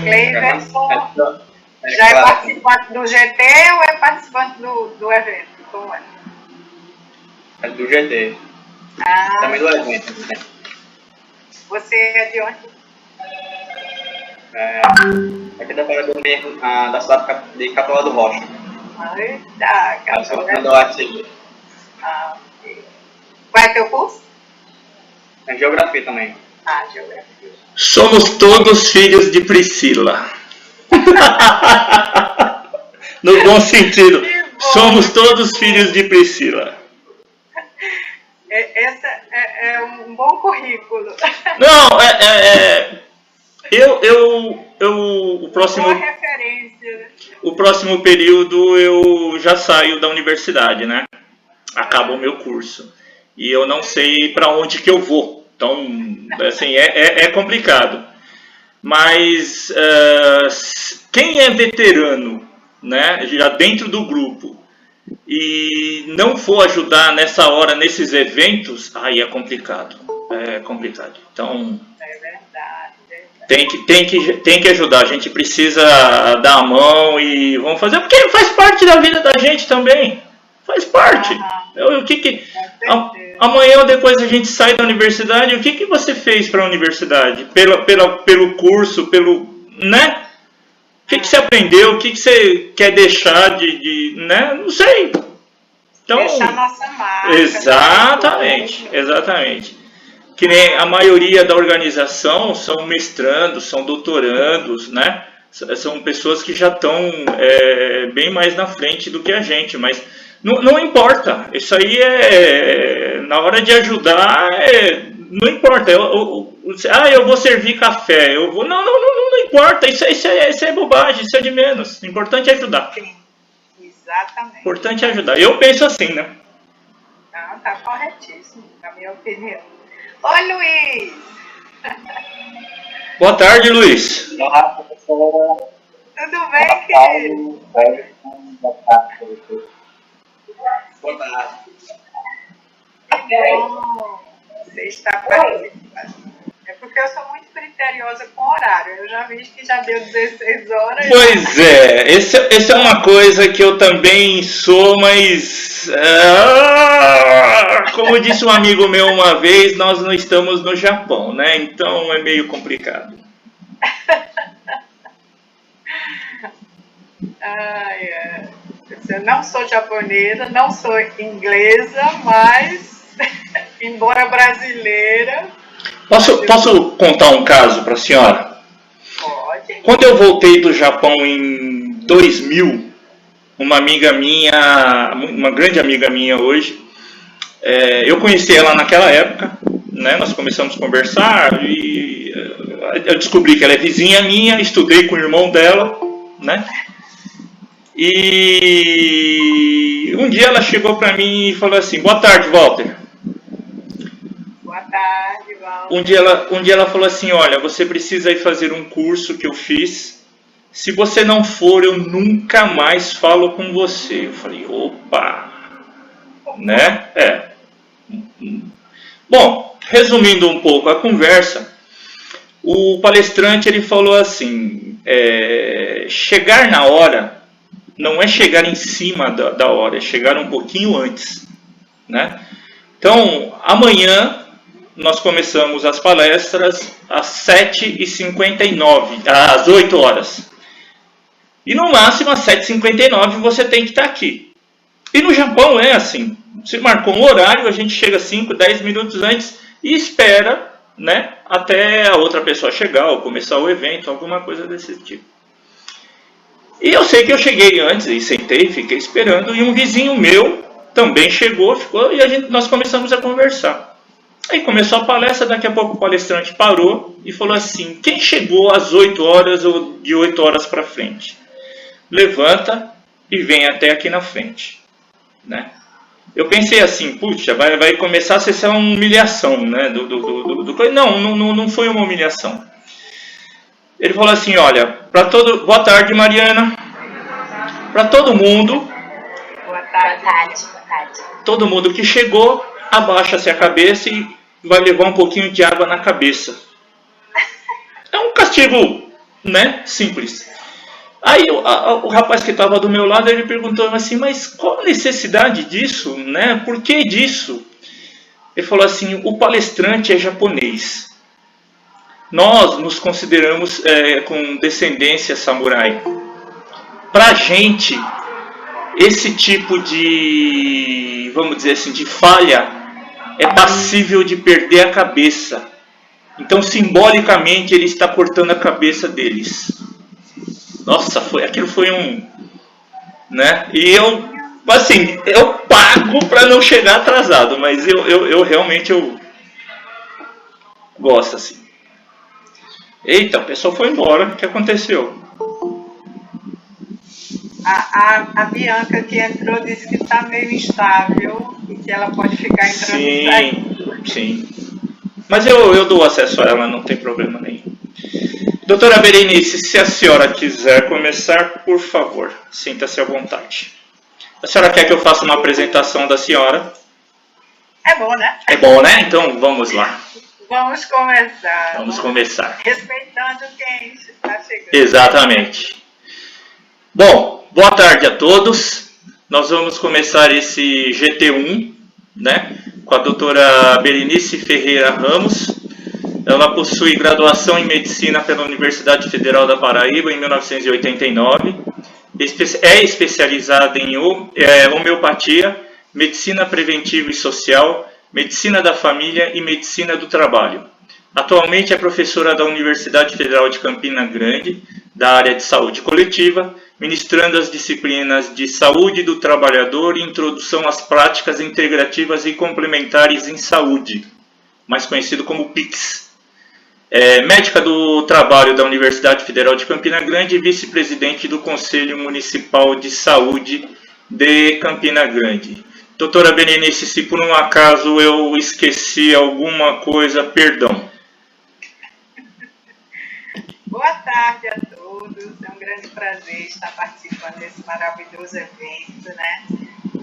Cleiverson já é participante do GT ou é participante do evento? Como é? É do GT. Também do evento. Né? Você é de onde? Aqui da Paraíba mesmo, da cidade de Capela do Rocha. Eita, Capela do Rocha. Ok. Qual é teu curso? É geografia também. Geografia. Somos todos filhos de Priscila. No bom sentido. Somos todos filhos de Priscila. Esse é um bom currículo. Não, o próximo, boa referência, né? O próximo período eu já saio da universidade, né? Acaba o meu curso. E eu não sei para onde que eu vou. Então, assim, é complicado. Mas quem é veterano, né, já dentro do grupo, e não for ajudar nessa hora, nesses eventos, aí é complicado. É complicado. Então, é verdade. tem que ajudar. A gente precisa dar a mão e vamos fazer, porque faz parte da vida da gente também. Faz parte. Amanhã ou depois a gente sai da universidade, o que você fez para a universidade? Pelo curso, né? O que você aprendeu? O que você quer deixar né? Não sei. Então, deixar nossa marca. Exatamente. Que nem a maioria da organização são mestrandos, são doutorandos, né? São pessoas que já estão bem mais na frente do que a gente, mas não importa. Isso aí na hora de ajudar, não importa. Eu vou servir café, eu vou. Não importa. Isso é bobagem, isso é de menos. O importante é ajudar. Sim, exatamente. O importante é ajudar. Eu penso assim, né? Não, tá corretíssimo, na minha opinião. Oi, Luiz! Boa tarde, Luiz. Olá, professora. Tudo bem, querido? Boa tarde. Que bom! Você está participando. É porque eu sou muito criteriosa com horário. Eu já vi que já deu 16 horas. Pois é, essa é uma coisa que eu também sou, mas como disse um amigo meu uma vez, nós não estamos no Japão, né? Então é meio complicado. Eu não sou japonesa, não sou inglesa, mas embora brasileira. Posso contar um caso para a senhora? Pode. Quando eu voltei do Japão em 2000, uma amiga minha, uma grande amiga minha hoje, eu conheci ela naquela época, né? Nós começamos a conversar e eu descobri que ela é vizinha minha, estudei com o irmão dela, né? E um dia ela chegou para mim e falou assim: boa tarde, Walter. Boa tarde, Walter. Um dia ela falou assim: olha, você precisa ir fazer um curso que eu fiz. Se você não for, eu nunca mais falo com você. Eu falei: opa, né? Bom, resumindo um pouco a conversa, o palestrante ele falou assim: chegar na hora não é chegar em cima da hora, é chegar um pouquinho antes, né? Então, amanhã nós começamos as palestras às 7h59, às 8 horas. E no máximo às 7h59 você tem que estar aqui. E no Japão é assim, você marcou um horário, a gente chega 5, 10 minutos antes e espera, né, até a outra pessoa chegar ou começar o evento, alguma coisa desse tipo. E eu sei que eu cheguei antes e sentei, fiquei esperando, e um vizinho meu também ficou, e nós começamos a conversar. Aí começou a palestra, daqui a pouco o palestrante parou e falou assim: quem chegou às 8 horas ou de 8 horas para frente? Levanta e vem até aqui na frente, né? Eu pensei assim: puxa, vai começar a ser uma humilhação, né? Não foi uma humilhação. Ele falou assim: olha, boa tarde, Mariana. Para todo mundo. Boa tarde. Todo mundo que chegou, abaixa-se a cabeça e vai levar um pouquinho de água na cabeça. É um castigo né? Simples. Aí o rapaz que estava do meu lado, ele perguntou assim, mas qual a necessidade disso, né? Por que disso? Ele falou assim, o palestrante é japonês. Nós nos consideramos com descendência samurai. Pra gente, esse tipo de, vamos dizer assim, de falha é passível de perder a cabeça. Então, simbolicamente, ele está cortando a cabeça deles. Nossa, aquilo foi um, né? E eu, assim, eu pago para não chegar atrasado, mas eu realmente gosto assim. Eita, a pessoa foi embora, o que aconteceu? A Bianca que entrou disse que está meio instável e que ela pode ficar entrando e saindo. Sim. Mas eu dou acesso a ela, não tem problema nenhum. Doutora Berenice, se a senhora quiser começar, por favor, sinta-se à vontade. A senhora quer que eu faça uma apresentação da senhora? É bom, né? É bom, né? Então vamos lá. Vamos começar. Vamos começar. Respeitando quem está chegando. Exatamente. Bom, boa tarde a todos. Nós vamos começar esse GT1, né, com a doutora Berenice Ferreira Ramos. Ela possui graduação em Medicina pela Universidade Federal da Paraíba em 1989. É especializada em homeopatia, medicina preventiva e social, medicina da família e medicina do trabalho. Atualmente é professora da Universidade Federal de Campina Grande, da área de saúde coletiva, ministrando as disciplinas de saúde do trabalhador e introdução às práticas integrativas e complementares em saúde, mais conhecido como PICS. Médica do Trabalho da Universidade Federal de Campina Grande e vice-presidente do Conselho Municipal de Saúde de Campina Grande. Doutora Berenice, se por um acaso eu esqueci alguma coisa, perdão. Boa tarde a todos, é um grande prazer estar participando desse maravilhoso evento, né?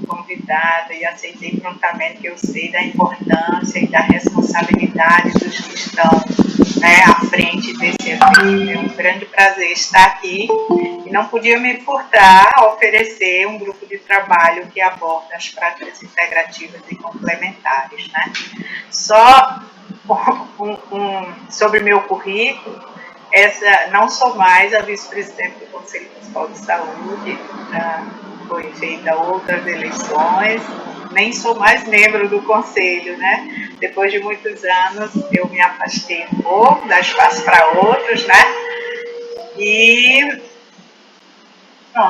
Convidada e aceitei prontamente, que eu sei da importância e da responsabilidade dos que estão, né, à frente desse evento. É um grande prazer estar aqui e não podia me furtar a oferecer um grupo de trabalho que aborda as práticas integrativas e complementares, né? Só sobre meu currículo. Não sou mais a vice-presidente do Conselho Municipal de Saúde, foi feita outras eleições, nem sou mais membro do Conselho, né? Depois de muitos anos eu me afastei um pouco, dá espaço para outros, né? E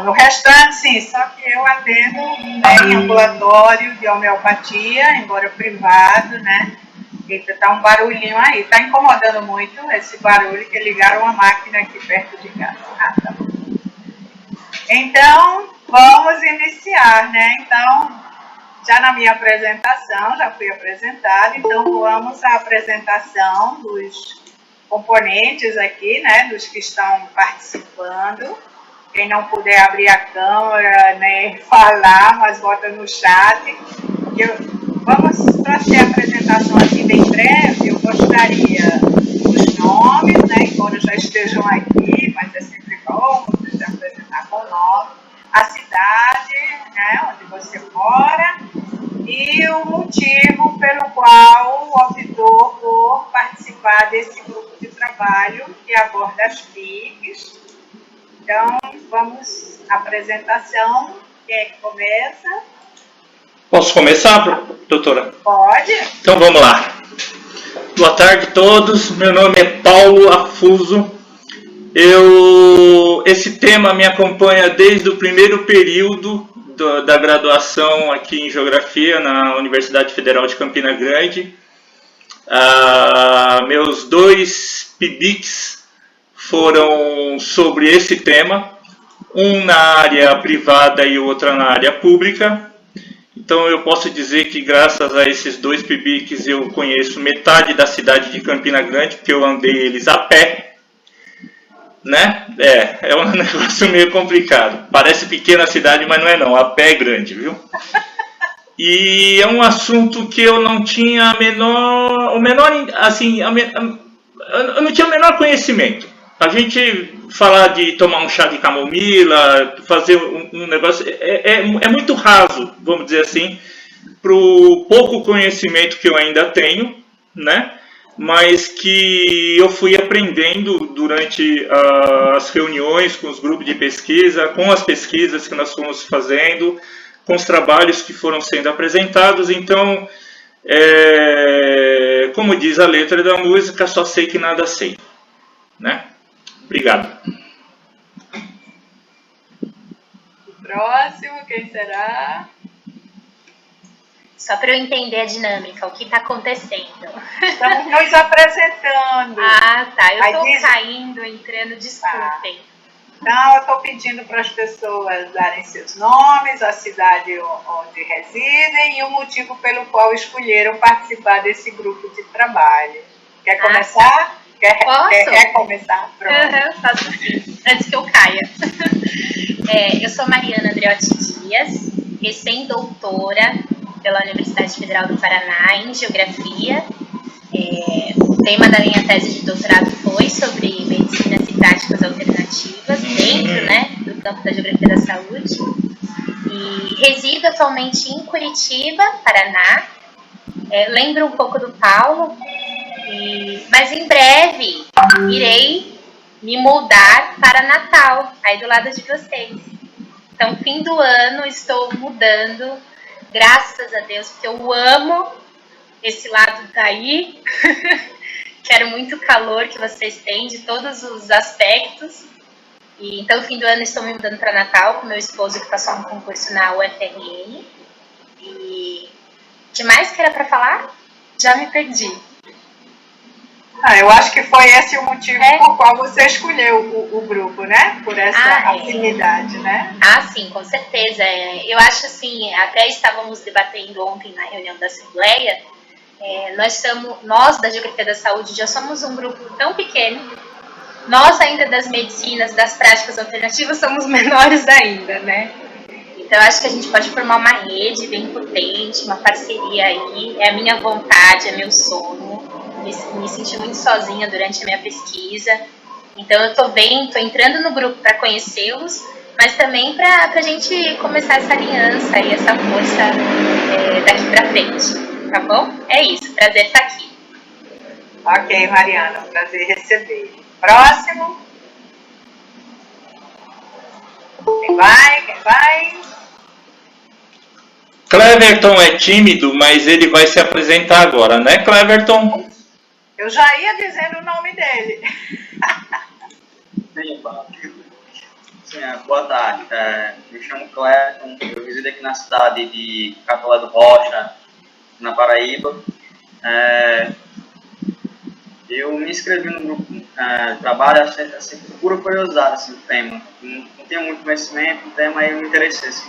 no restante, sim, só que eu atendo, né, em ambulatório de homeopatia, embora privado, né? Eita, tá um barulhinho aí, tá incomodando muito esse barulho, que ligaram uma máquina aqui perto de casa. Tá bom. Então, vamos iniciar, né? Então, já na minha apresentação, já fui apresentada, então vamos à apresentação dos componentes aqui, né? Dos que estão participando. Quem não puder abrir a câmera, nem falar, mas bota no chat. Vamos fazer a apresentação aqui bem breve. Eu gostaria dos nomes, né, embora já estejam aqui, mas é sempre bom você se apresentar com o nome, a cidade, né, onde você mora e o motivo pelo qual optou por participar desse grupo de trabalho que aborda as PICs. Então, vamos à apresentação. Quem é que começa? Posso começar, doutora? Pode. Então vamos lá. Boa tarde a todos. Meu nome é Paulo Afuso. Esse tema me acompanha desde o primeiro período da graduação aqui em Geografia na Universidade Federal de Campina Grande. Meus 2 PIBICs foram sobre esse tema, um na área privada e o outro na área pública. Então eu posso dizer que graças a esses 2 PIBICs eu conheço metade da cidade de Campina Grande, porque eu andei eles a pé, né? É um negócio meio complicado. Parece pequena a cidade, mas não é não, a pé é grande, viu? E é um assunto que eu não tinha eu não tinha o menor conhecimento. A gente falar de tomar um chá de camomila, fazer um negócio, é muito raso, vamos dizer assim, para o pouco conhecimento que eu ainda tenho, né? Mas que eu fui aprendendo durante as reuniões com os grupos de pesquisa, com as pesquisas que nós fomos fazendo, com os trabalhos que foram sendo apresentados. Então, como diz a letra da música, só sei que nada sei, né? Obrigado. Próximo, quem será? Só para eu entender a dinâmica, o que está acontecendo. Estamos nos apresentando. Ah, tá. Eu estou caindo, entrando, desculpem. Tá. Então, eu estou pedindo para as pessoas darem seus nomes, a cidade onde residem e o motivo pelo qual escolheram participar desse grupo de trabalho. Quer começar? Posso? Quer começar? Pronto. Faço sim, antes que eu caia. Eu sou Mariana Andreotti Dias, recém-doutora pela Universidade Federal do Paraná em Geografia. O tema da minha tese de doutorado foi sobre medicinas e práticas alternativas dentro, né, do campo da Geografia da Saúde. E resido atualmente em Curitiba, Paraná. Lembro um pouco do Paulo, mas em breve irei me mudar para Natal, aí do lado de vocês. Então, fim do ano, estou mudando, graças a Deus, porque eu amo esse lado daí. Quero muito calor que vocês têm de todos os aspectos. E então, fim do ano, estou me mudando para Natal com meu esposo que passou um concurso na UFRN. E o que mais que era para falar? Já me perdi. Eu acho que foi esse o motivo por qual você escolheu o grupo, né? Por essa afinidade, né? Sim, com certeza. Eu acho assim, até estávamos debatendo ontem na reunião da Assembleia, nós da Geografia da Saúde já somos um grupo tão pequeno, nós ainda das medicinas, das práticas alternativas, somos menores ainda, né? Então, acho que a gente pode formar uma rede bem potente, uma parceria aí, é a minha vontade, é meu sonho. Me senti muito sozinha durante a minha pesquisa, então eu tô entrando no grupo para conhecê-los, mas também para a gente começar essa aliança e essa força daqui para frente, tá bom? É isso, prazer estar aqui. Ok, Mariana, prazer receber. Próximo. Quem vai? Cleverton é tímido, mas ele vai se apresentar agora, né, Cleverton? Eu já ia dizendo o nome dele. Sim, boa tarde. Me chamo Cleverton, eu resido aqui na cidade de Catolé do Rocha, na Paraíba. Eu me inscrevi no grupo de trabalho assim, por pura curiosidade assim, do tema. Não tenho muito conhecimento do tema e eu me interessei. Assim.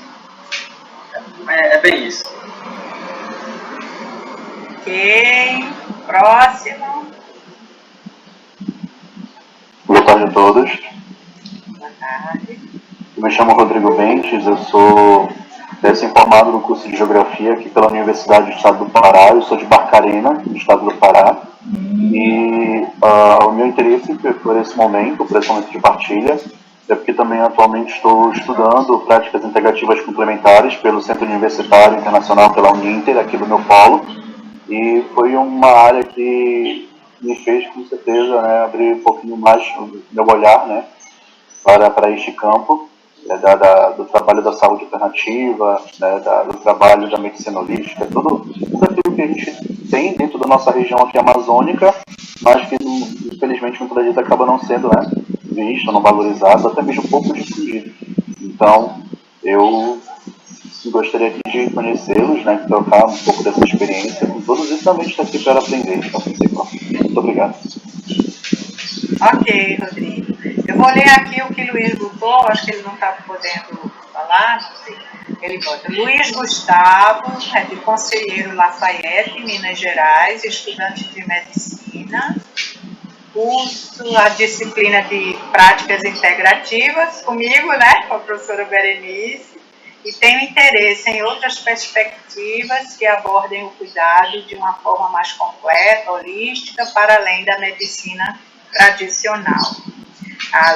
É bem isso. Ok, próximo. Boa tarde a todos. Boa tarde. Eu me chamo Rodrigo Bentes, eu sou recém-formado no curso de Geografia aqui pela Universidade do Estado do Pará. Eu sou de Barcarena, do Estado do Pará. E o meu interesse por esse momento de partilha, é porque também atualmente estou estudando práticas integrativas complementares pelo Centro Universitário Internacional, pela Uninter, aqui do meu polo. E foi uma área que me fez, com certeza, né, abrir um pouquinho mais o meu olhar, né, para este campo, do trabalho da saúde alternativa, né, do trabalho da medicina holística, tudo aquilo que a gente tem dentro da nossa região aqui amazônica, mas que, infelizmente, muitas vezes acaba não sendo, né, visto, não valorizado, até mesmo um pouco difundido. Então, eu gostaria aqui de conhecê-los, né, trocar um pouco dessa experiência com todos e também estar aqui para aprender. Então, muito obrigado. Ok, Rodrigo. Eu vou ler aqui o que Luiz botou, acho que ele não está podendo falar, não sei. Ele bota: Luiz Gustavo, é de Conselheiro Lafayette, Minas Gerais, estudante de medicina, curso a disciplina de práticas integrativas, comigo, né, com a professora Berenice, e tenho interesse em outras perspectivas que abordem o cuidado de uma forma mais completa, holística, para além da medicina tradicional.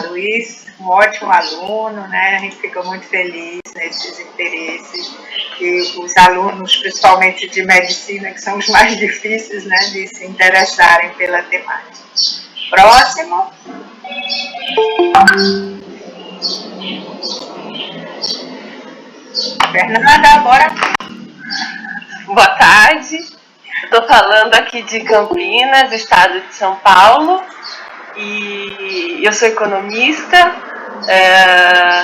Luiz, um ótimo aluno, né? A gente fica muito feliz nesses interesses. E os alunos, principalmente de medicina, que são os mais difíceis, né, de se interessarem pela temática. Próximo. Fernanda, bora. Boa tarde. Estou falando aqui de Campinas, estado de São Paulo, e eu sou economista.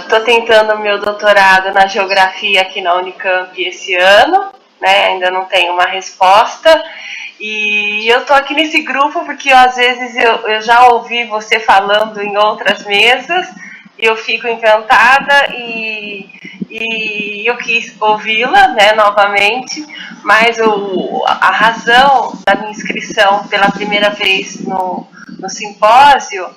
Estou tentando meu doutorado na geografia aqui na Unicamp esse ano, né? Ainda não tenho uma resposta. E eu estou aqui nesse grupo porque às vezes eu já ouvi você falando em outras mesas e eu fico encantada e eu quis ouvi-la, né, novamente, mas a razão da minha inscrição pela primeira vez no simpósio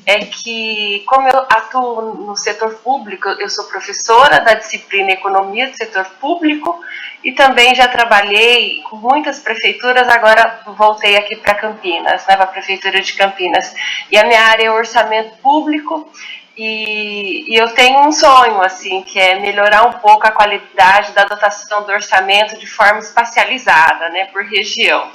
é que, como eu atuo no setor público, eu sou professora da disciplina Economia do Setor Público e também já trabalhei com muitas prefeituras, agora voltei aqui para Campinas, né, para a Prefeitura de Campinas. E a minha área é orçamento público e eu tenho um sonho, assim, que é melhorar um pouco a qualidade da dotação do orçamento de forma espacializada, né, por região.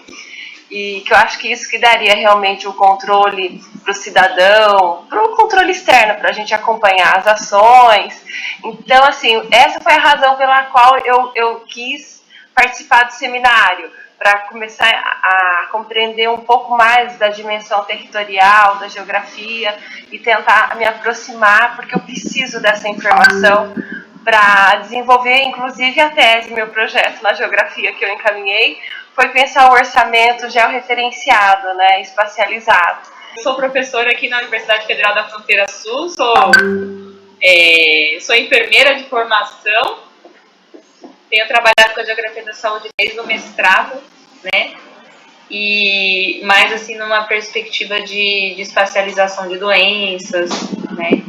E que eu acho que isso que daria realmente um controle para o cidadão, para um controle externo, para a gente acompanhar as ações. Então, assim, essa foi a razão pela qual eu quis participar do seminário, para começar a compreender um pouco mais da dimensão territorial, da geografia, e tentar me aproximar, porque eu preciso dessa informação para desenvolver, inclusive, a tese, meu projeto na geografia que eu encaminhei, foi pensar o orçamento georreferenciado, né, espacializado. Eu sou professora aqui na Universidade Federal da Fronteira Sul, sou enfermeira de formação, tenho trabalhado com a geografia da saúde desde o mestrado, né, e mais assim numa perspectiva de espacialização de doenças, né,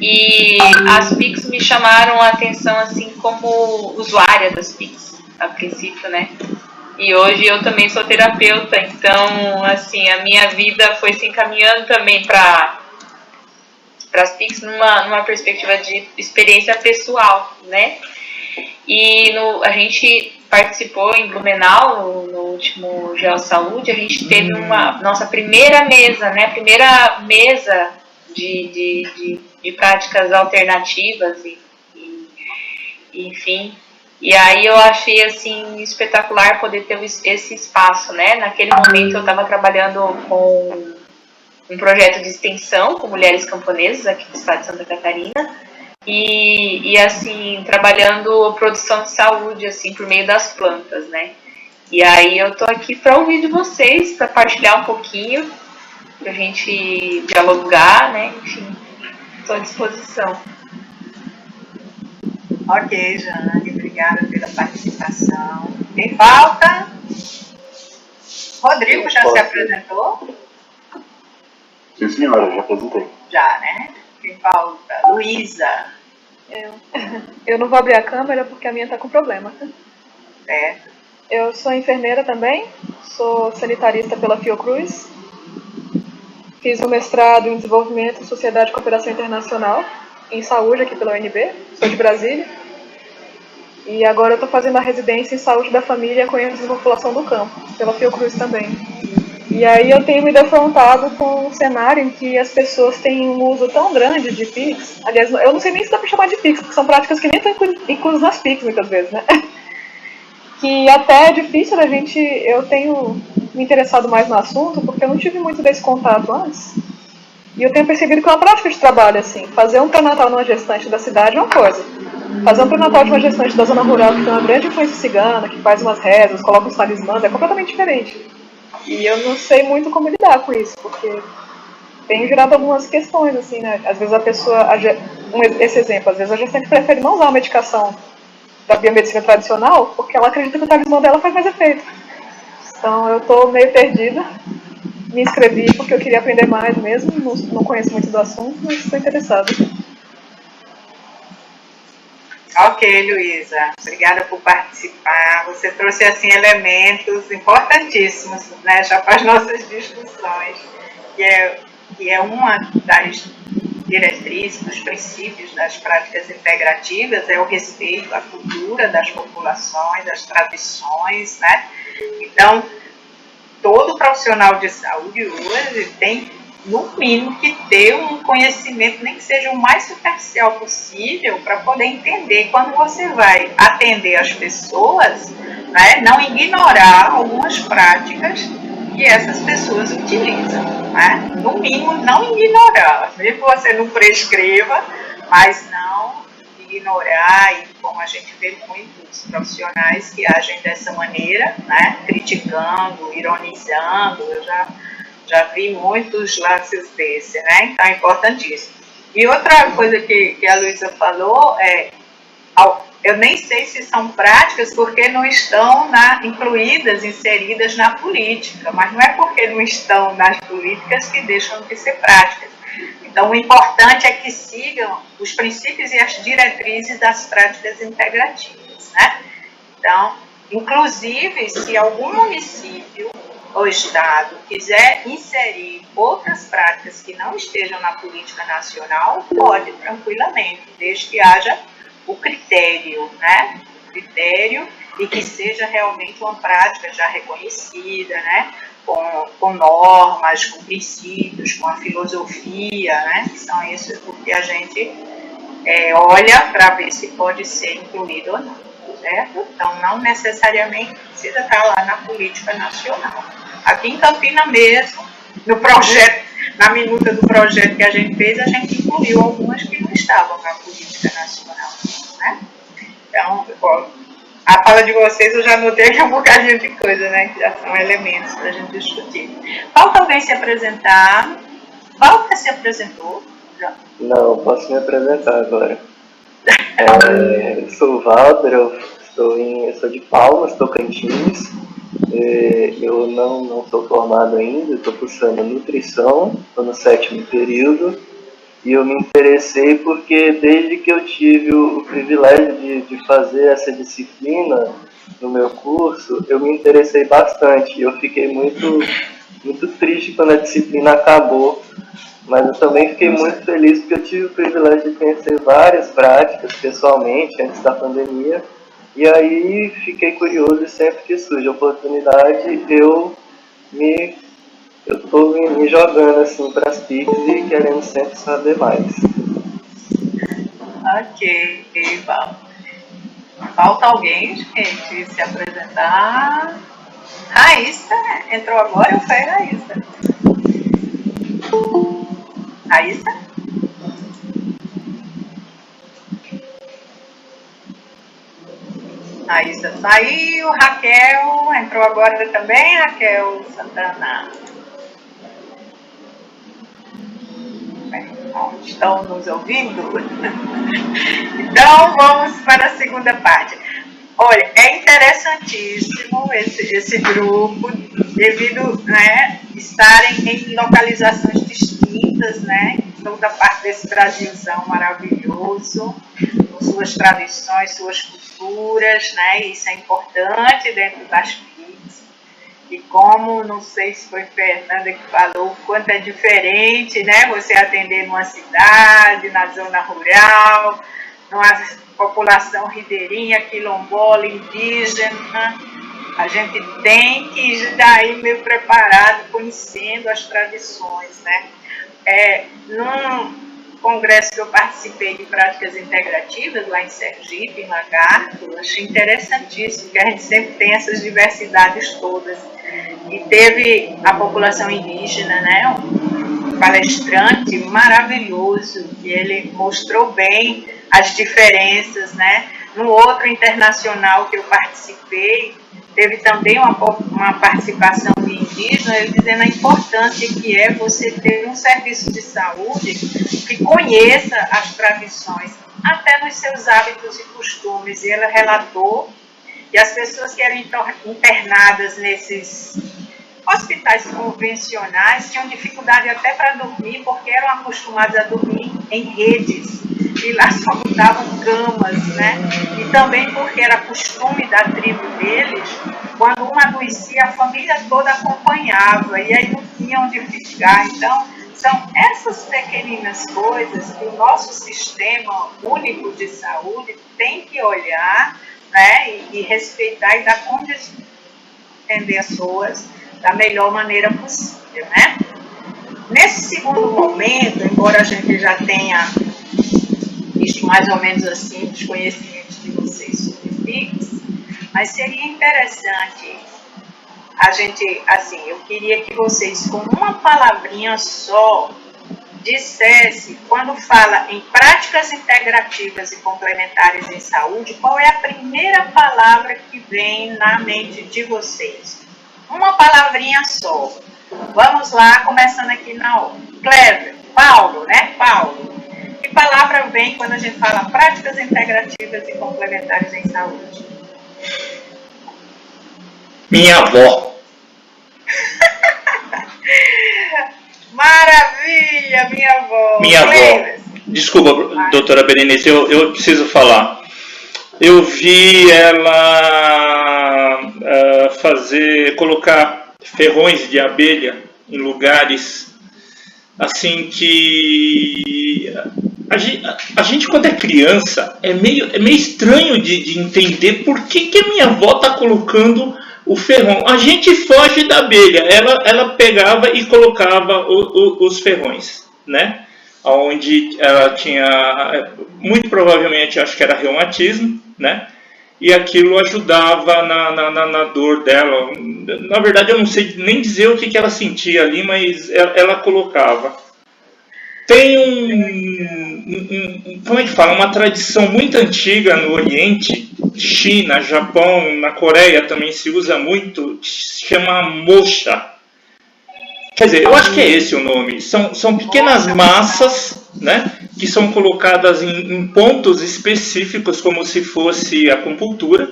e as PICs me chamaram a atenção assim como usuária das PICs, a princípio, né. E hoje eu também sou terapeuta, então, assim, a minha vida foi se encaminhando também para as PICs numa perspectiva de experiência pessoal, né? E a gente participou em Blumenau, no último Geossaúde, a gente teve nossa primeira mesa, né? Primeira mesa de práticas alternativas enfim. E aí eu achei, assim, espetacular poder ter esse espaço, né? Naquele momento eu estava trabalhando com um projeto de extensão com mulheres camponesas aqui do estado de Santa Catarina e assim, trabalhando produção de saúde, assim, por meio das plantas, né? E aí eu tô aqui para ouvir de vocês, para partilhar um pouquinho, pra gente dialogar, né? Enfim, estou à disposição. Ok, Jane, obrigada pela participação. Quem falta? Rodrigo já se apresentou? Sim, senhora, já apresentei. Já, né? Quem falta? Luísa. Eu não vou abrir a câmera porque a minha está com problema. Certo. Eu sou enfermeira também, sou sanitarista pela Fiocruz. Fiz um mestrado em desenvolvimento, sociedade e cooperação internacional, em saúde aqui pela UNB, sou de Brasília. E agora eu estou fazendo a residência em saúde da família com ênfase na população do campo, pela Fiocruz também. E aí eu tenho me defrontado com um cenário em que as pessoas têm um uso tão grande de PICs. Aliás, eu não sei nem se dá para chamar de PICs, porque são práticas que nem estão inclusas nas PICs muitas vezes, né? Que até é difícil da gente... Eu tenho me interessado mais no assunto porque eu não tive muito desse contato antes. E eu tenho percebido que é uma prática de trabalho, assim. Fazer um pré-natal numa gestante da cidade é uma coisa. Fazer um pré-natal de uma gestante da zona rural que tem uma grande influência cigana, que faz umas rezas, coloca uns talismãs, é completamente diferente. E eu não sei muito como lidar com isso, porque tem gerado algumas questões, assim, né? Às vezes a pessoa... Esse exemplo, às vezes a gestante prefere não usar a medicação da biomedicina tradicional porque ela acredita que o talismã dela faz mais efeito. Então eu estou meio perdida. Me inscrevi porque eu queria aprender mais mesmo, não conheço muito do assunto, mas estou interessada. Ok, Luísa, obrigada por participar. Você trouxe, assim, elementos importantíssimos, né, já para as nossas discussões, que é que é uma das diretrizes, dos princípios das práticas integrativas, é o respeito à cultura das populações, às tradições, né? Então, todo profissional de saúde hoje tem, no mínimo, que ter um conhecimento, nem que seja o mais superficial possível, para poder entender quando você vai atender as pessoas, né, não ignorar algumas práticas que essas pessoas utilizam. Né? No mínimo, não ignorar, mesmo que você não prescreva, mas não ignorar, e como a gente vê muitos profissionais que agem dessa maneira, né, criticando, ironizando, eu já vi muitos lances desse, né, então é importantíssimo. E outra coisa que a Luísa falou eu nem sei se são práticas porque não estão incluídas, inseridas na política, mas não é porque não estão nas políticas que deixam de ser práticas. Então, o importante é que sigam os princípios e as diretrizes das práticas integrativas, né? Então, inclusive, se algum município ou estado quiser inserir outras práticas que não estejam na política nacional, pode tranquilamente, desde que haja o critério, né? O critério e que seja realmente uma prática já reconhecida, né? Com normas, com princípios, com a filosofia, né? Que são isso que a gente olha para ver se pode ser incluído ou não, certo? Então, não necessariamente precisa estar lá na política nacional. Aqui em Campina mesmo, no projeto, na minuta do projeto que a gente fez, a gente incluiu algumas que não estavam na política nacional, né? Então, a fala de vocês, eu já notei aqui um bocadinho de coisa, né? Que já são elementos para a gente discutir. Falta alguém se apresentar? Walter se apresentou? Já. Não, posso me apresentar agora. Eu sou o Walter, eu sou de Palmas, Tocantins. Eu não sou formado ainda, estou cursando nutrição, estou no 7º período. E eu me interessei porque desde que eu tive o privilégio de fazer essa disciplina no meu curso, eu me interessei bastante. Eu fiquei muito triste quando a disciplina acabou, mas eu também fiquei muito feliz porque eu tive o privilégio de conhecer várias práticas pessoalmente antes da pandemia. E aí fiquei curioso e sempre que surge a oportunidade, eu estou me jogando assim para as PICs e querendo sempre saber mais. Ok, Val. Falta alguém, gente, se apresentar. Raíssa entrou agora ou foi a Raíssa? Raíssa? Raíssa saiu. Raquel entrou agora também, Raquel Santana. Estão nos ouvindo? Então, vamos para a segunda parte. Olha, é interessantíssimo esse grupo, devido, né, estarem em localizações distintas, né, em toda parte desse Brasilzão maravilhoso, com suas tradições, suas culturas, né, isso é importante dentro das PICs. E como, não sei se foi Fernanda que falou, o quanto é diferente, né, você atender numa cidade, na zona rural, numa população ribeirinha, quilombola, indígena. A gente tem que estar aí meio preparado, conhecendo as tradições, né? Num congresso que eu participei de práticas integrativas, lá em Sergipe, em Lagarto, achei interessantíssimo, que a gente sempre tem essas diversidades todas. E teve a população indígena, né? Um palestrante maravilhoso, que ele mostrou bem as diferenças, né? No outro internacional que eu participei, teve também uma participação de indígena, ele dizendo a importância que é você ter um serviço de saúde que conheça as tradições, até nos seus hábitos e costumes. E ele relatou que as pessoas que eram internadas nesses hospitais convencionais tinham dificuldade até para dormir, porque eram acostumados a dormir em redes, e lá só botavam camas, né? E também porque era costume da tribo deles, quando um adoecia, a família toda acompanhava, e aí não tinha onde ficar. Então, São essas pequeninas coisas que o nosso sistema único de saúde tem que olhar, né, e respeitar e dar condição de atender as pessoas da melhor maneira possível, né? Nesse segundo momento, embora a gente já tenha visto mais ou menos assim os conhecimentos de vocês sobre FIX, mas seria interessante a gente, assim, eu queria que vocês, com uma palavrinha só, dissesse, quando fala em práticas integrativas e complementares em saúde, qual é a primeira palavra que vem na mente de vocês? Uma palavrinha só. Vamos lá, começando aqui na hora. Cleber, Paulo, né? Paulo. Que palavra vem quando a gente fala práticas integrativas e complementares em saúde? Minha avó. Maravilha, minha avó. Minha avó. Desculpa, doutora Berenice, eu preciso falar. Eu vi ela colocar ferrões de abelha em lugares assim que a gente quando é criança é meio estranho de entender por que a minha avó está colocando o ferrão. A gente foge da abelha, ela pegava e colocava os ferrões, né? Onde ela tinha, muito provavelmente, acho que era reumatismo, né? E aquilo ajudava na dor dela. Na verdade, eu não sei nem dizer o que ela sentia ali, mas ela colocava. Tem como é que fala? Uma tradição muito antiga no Oriente, China, Japão, na Coreia também se usa muito, se chama mocha. Quer dizer, eu acho que é esse o nome. São pequenas massas, né, que são colocadas em pontos específicos, como se fosse acupuntura,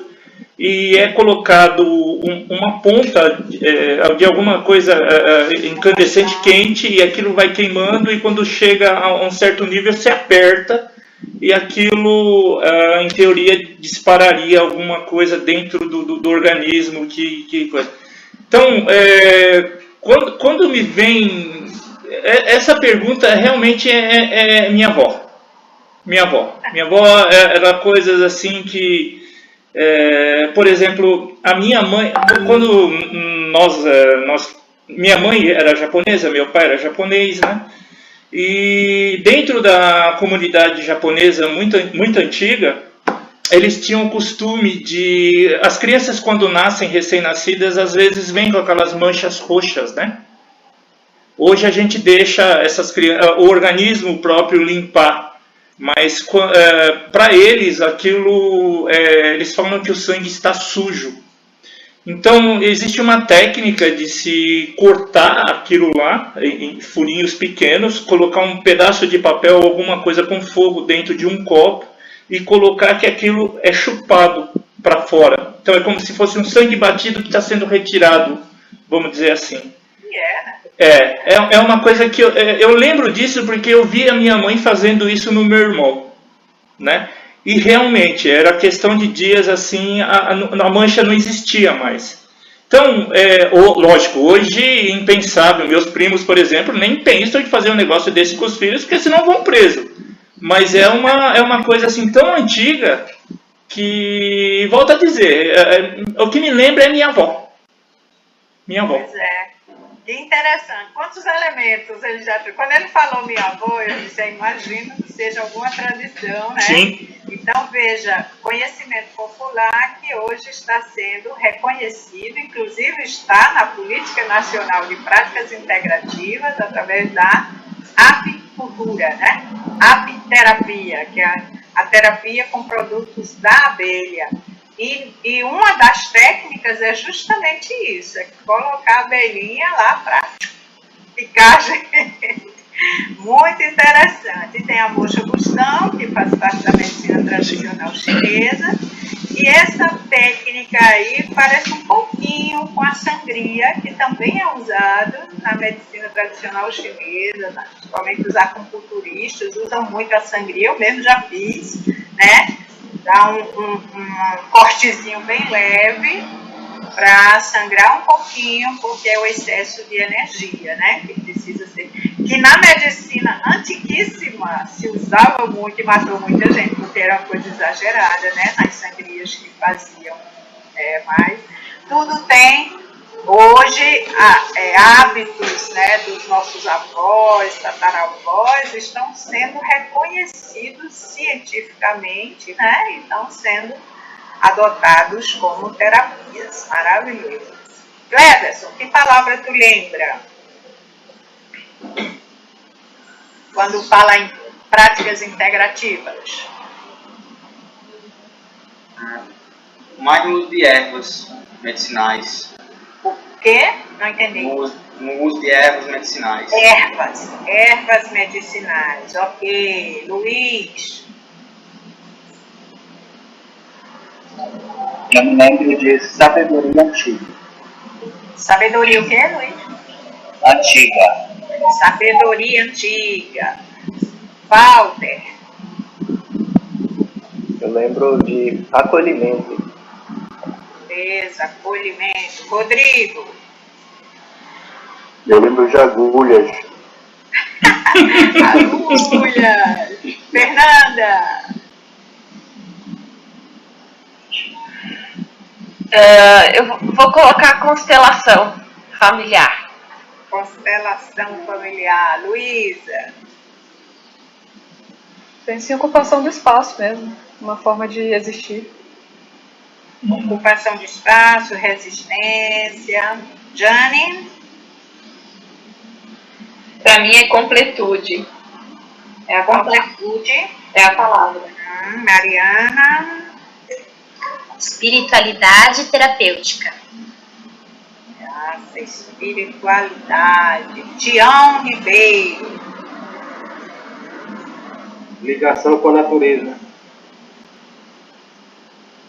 e é colocado uma ponta de alguma coisa incandescente quente, e aquilo vai queimando, e quando chega a um certo nível se aperta, e aquilo, em teoria, dispararia alguma coisa dentro do organismo. Então, quando me vem essa pergunta, realmente é minha avó. Minha avó era coisas assim que, por exemplo, a minha mãe, quando minha mãe era japonesa, meu pai era japonês, né? E dentro da comunidade japonesa muito antiga, eles tinham o costume de... As crianças, quando nascem, recém-nascidas, às vezes vêm com aquelas manchas roxas, né? Hoje a gente deixa o organismo próprio limpar, mas para eles, aquilo... eles falam que o sangue está sujo. Então, existe uma técnica de se cortar aquilo lá, em furinhos pequenos, colocar um pedaço de papel ou alguma coisa com fogo dentro de um copo, e colocar que aquilo é chupado para fora. Então é como se fosse um sangue batido que está sendo retirado, vamos dizer assim. É uma coisa que eu lembro disso porque eu vi a minha mãe fazendo isso no meu irmão, né? E realmente era questão de dias assim, a mancha não existia mais. Então, lógico, hoje é impensável. Meus primos, por exemplo, nem pensam em fazer um negócio desse com os filhos, porque senão vão preso. Mas é uma coisa assim tão antiga que, volto a dizer, o que me lembra é minha avó. Minha avó. Pois é. Que interessante. Quantos elementos ele já... Quando ele falou minha avó, eu disse, imagino que seja alguma tradição, né? Sim. Então, veja, conhecimento popular que hoje está sendo reconhecido, inclusive está na Política Nacional de Práticas Integrativas, através da apicultura, né? Apiterapia, que é a terapia com produtos da abelha. E uma das técnicas é justamente isso, é colocar a abelhinha lá para ficar muito interessante. E tem a mocha bustão, que faz parte da medicina tradicional chinesa, e essa técnica aí parece um pouquinho com a sangria, que também é usado na medicina tradicional chinesa, principalmente os acupunturistas usam muito a sangria, eu mesmo já fiz, né? Dá um cortezinho bem leve para sangrar um pouquinho, porque é o excesso de energia, né? Que precisa ser. que na medicina antiquíssima se usava muito e matou muita gente, porque era uma coisa exagerada, né? Nas sangrias que faziam. Mas tudo tem hoje hábitos, né, dos nossos avós, tataravós, estão sendo reconhecidos cientificamente, né? E estão sendo adotados como terapias. Maravilhoso. Cleverson, que palavra tu lembra? Quando fala em práticas integrativas. Mais no uso de ervas medicinais. O quê? Não entendi. No uso de ervas medicinais. Ervas medicinais. Ok. Luiz. Eu me lembro de sabedoria antiga. Sabedoria o quê, Luiz? Antiga. Sabedoria antiga. Walter. Eu lembro de acolhimento. Beleza, acolhimento. Rodrigo. Eu lembro de agulhas. Agulhas. Fernanda. Eu vou colocar constelação familiar. Constelação familiar. Luísa. Pensa em ocupação do espaço mesmo, uma forma de existir. Ocupação de espaço, resistência. Jane? Para mim é completude. É a completude. É a palavra. Mariana? Espiritualidade terapêutica. Nossa, espiritualidade. Tião Ribeiro. Ligação com a natureza.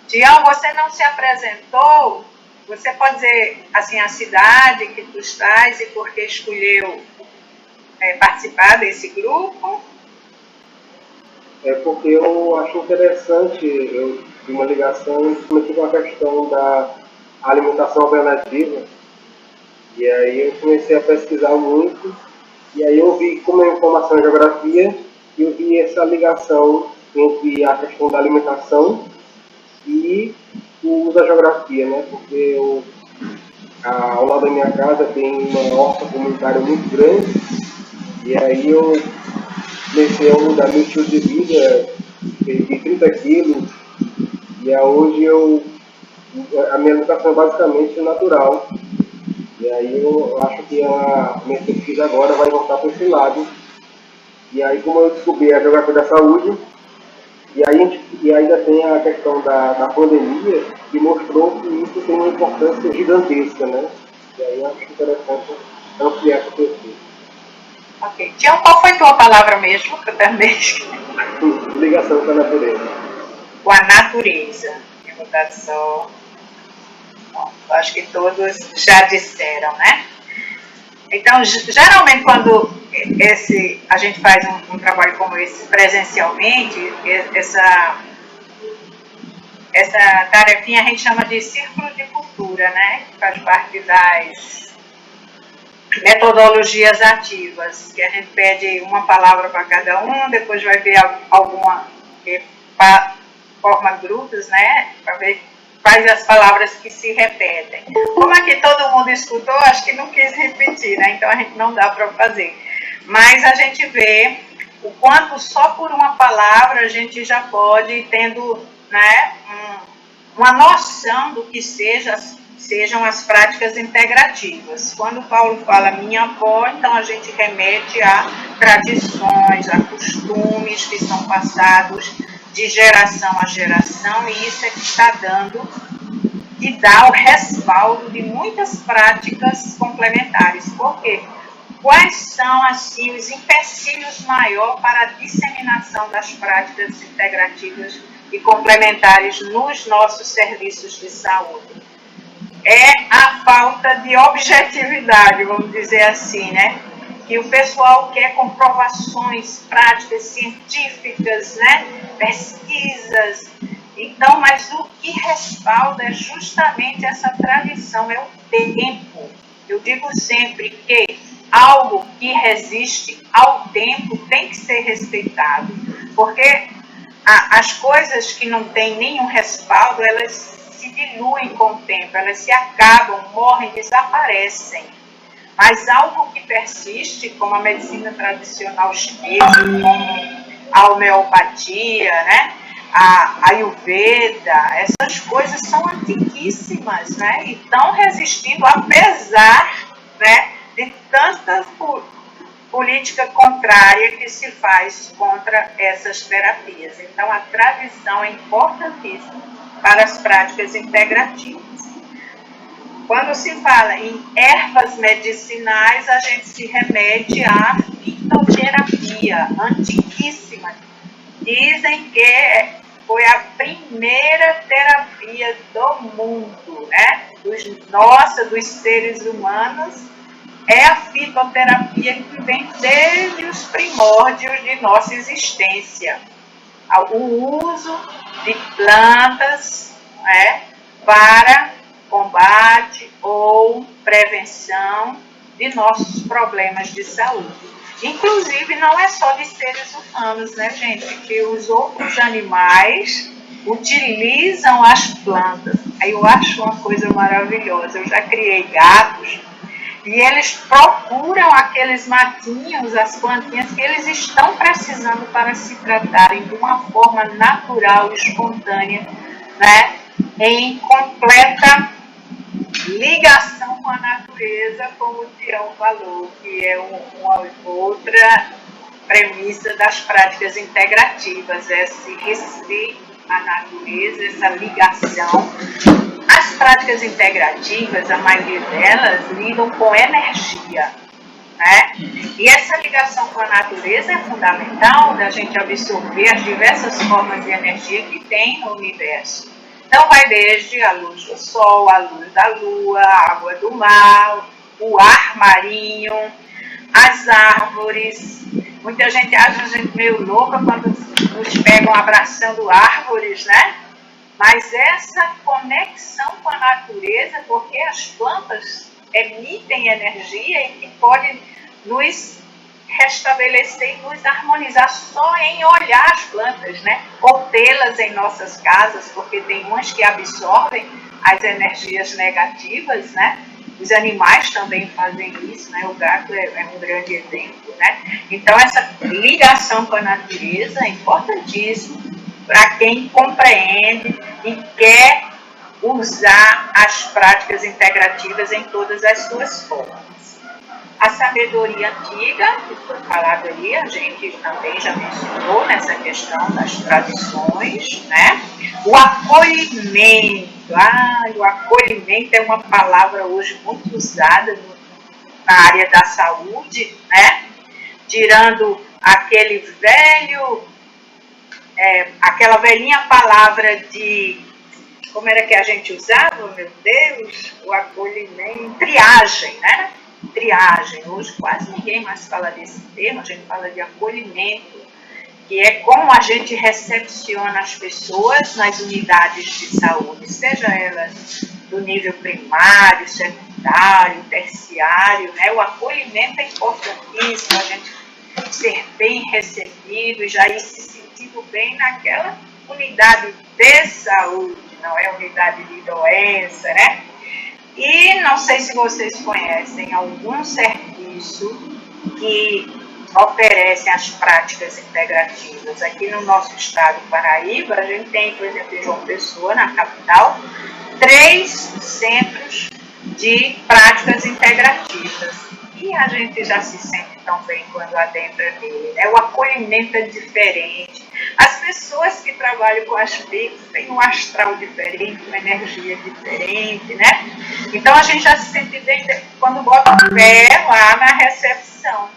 Tião, você não se apresentou? Você pode dizer assim, a cidade que tu estás e por que escolheu participar desse grupo? É porque eu acho interessante uma ligação, principalmente com a questão da alimentação alternativa. E aí eu comecei a pesquisar muito, e aí eu vi, como é informação em geografia, eu vi essa ligação entre a questão da alimentação e o uso da geografia, né? Porque ao lado da minha casa tem uma horta comunitária muito grande, e aí eu comecei a mudar meu estilo de vida, perdi 30 quilos, e hoje a minha alimentação é basicamente natural. E aí eu acho que a minha pesquisa agora vai voltar para esse lado. E aí, como eu descobri a geografia da saúde, e ainda tem a questão da pandemia, que mostrou que isso tem uma importância gigantesca, né? E aí eu acho interessante ampliar essa pesquisa. Ok. Tião, qual foi tua palavra mesmo? Que eu também esqueci. Ligação com a natureza. Com a natureza. Eu vou dar só. Bom, acho que todos já disseram, né? Então, geralmente, quando a gente faz um trabalho como esse presencialmente, essa tarefinha a gente chama de círculo de cultura, né? Que faz parte das metodologias ativas, que a gente pede uma palavra para cada um, depois vai ver alguma que forma grupos, né? Para ver quais as palavras que se repetem. Como aqui todo mundo escutou, acho que não quis repetir, né? Então a gente não dá para fazer. Mas a gente vê o quanto só por uma palavra a gente já pode ir tendo, né, uma noção do que sejam as práticas integrativas. Quando Paulo fala minha avó, então a gente remete a tradições, a costumes que são passados de geração a geração, e isso é que está dando e dá o respaldo de muitas práticas complementares. Por quê? Quais são, assim, os empecilhos maiores para a disseminação das práticas integrativas e complementares nos nossos serviços de saúde? É a falta de objetividade, vamos dizer assim, né? Que o pessoal quer comprovações práticas, científicas, né? Pesquisas. Então, mas o que respalda é justamente essa tradição, é o tempo. Eu digo sempre que algo que resiste ao tempo tem que ser respeitado, porque as coisas que não têm nenhum respaldo, elas se diluem com o tempo, elas se acabam, morrem, desaparecem. Mas algo que persiste, como a medicina tradicional chinesa, como a homeopatia, né? A Ayurveda, essas coisas são antiquíssimas, né? E estão resistindo apesar, né, de tanta política contrária que se faz contra essas terapias. Então, a tradição é importantíssima para as práticas integrativas. Quando se fala em ervas medicinais, a gente se remete à fitoterapia, antiquíssima. Dizem que foi a primeira terapia do mundo, né? Dos seres humanos, é a fitoterapia que vem desde os primórdios de nossa existência. O uso de plantas, né, para combate ou prevenção de nossos problemas de saúde. Inclusive, não é só de seres humanos, né, gente? Que os outros animais utilizam as plantas. Aí eu acho uma coisa maravilhosa. Eu já criei gatos e eles procuram aqueles matinhos, as plantinhas que eles estão precisando para se tratarem de uma forma natural, espontânea, né? Em completa ligação com a natureza, como o Tião falou, que é uma outra premissa das práticas integrativas, é se receber a natureza, essa ligação. As práticas integrativas, a maioria delas, lidam com energia, né? E essa ligação com a natureza é fundamental da gente absorver as diversas formas de energia que tem no universo. Então, vai desde a luz do sol, a luz da lua, a água do mar, o ar marinho, as árvores. Muita gente acha a gente meio louca quando nos pegam abraçando árvores, né? Mas essa conexão com a natureza, porque as plantas emitem energia e que podem nos restabelecer e nos harmonizar só em olhar as plantas, né? Ou tê-las em nossas casas, porque tem umas que absorvem as energias negativas, né? Os animais também fazem isso, né? O gato é um grande exemplo, né? Então, essa ligação com a natureza é importantíssima para quem compreende e quer usar as práticas integrativas em todas as suas formas. A sabedoria antiga, que foi falado ali, a gente também já mencionou nessa questão das tradições, né? O acolhimento. O acolhimento é uma palavra hoje muito usada na área da saúde, né? Tirando aquele velho, aquela velhinha palavra de, como era que a gente usava, meu Deus, o acolhimento, triagem, né? Triagem. Hoje quase ninguém mais fala desse termo, a gente fala de acolhimento, que é como a gente recepciona as pessoas nas unidades de saúde, seja elas do nível primário, secundário, terciário, né? O acolhimento é importantíssimo, a gente ser bem recebido e já ir se sentindo bem naquela unidade de saúde, não é unidade de doença, né? E não sei se vocês conhecem algum serviço que oferece as práticas integrativas. Aqui no nosso estado, Paraíba, a gente tem, por exemplo, em João Pessoa, na capital, 3 centros de práticas integrativas. E a gente já se sente tão bem quando adentra nele, né? O acolhimento é diferente. As pessoas que trabalham com as PICs têm um astral diferente, uma energia diferente, né? Então a gente já se sente bem quando bota o pé lá na recepção.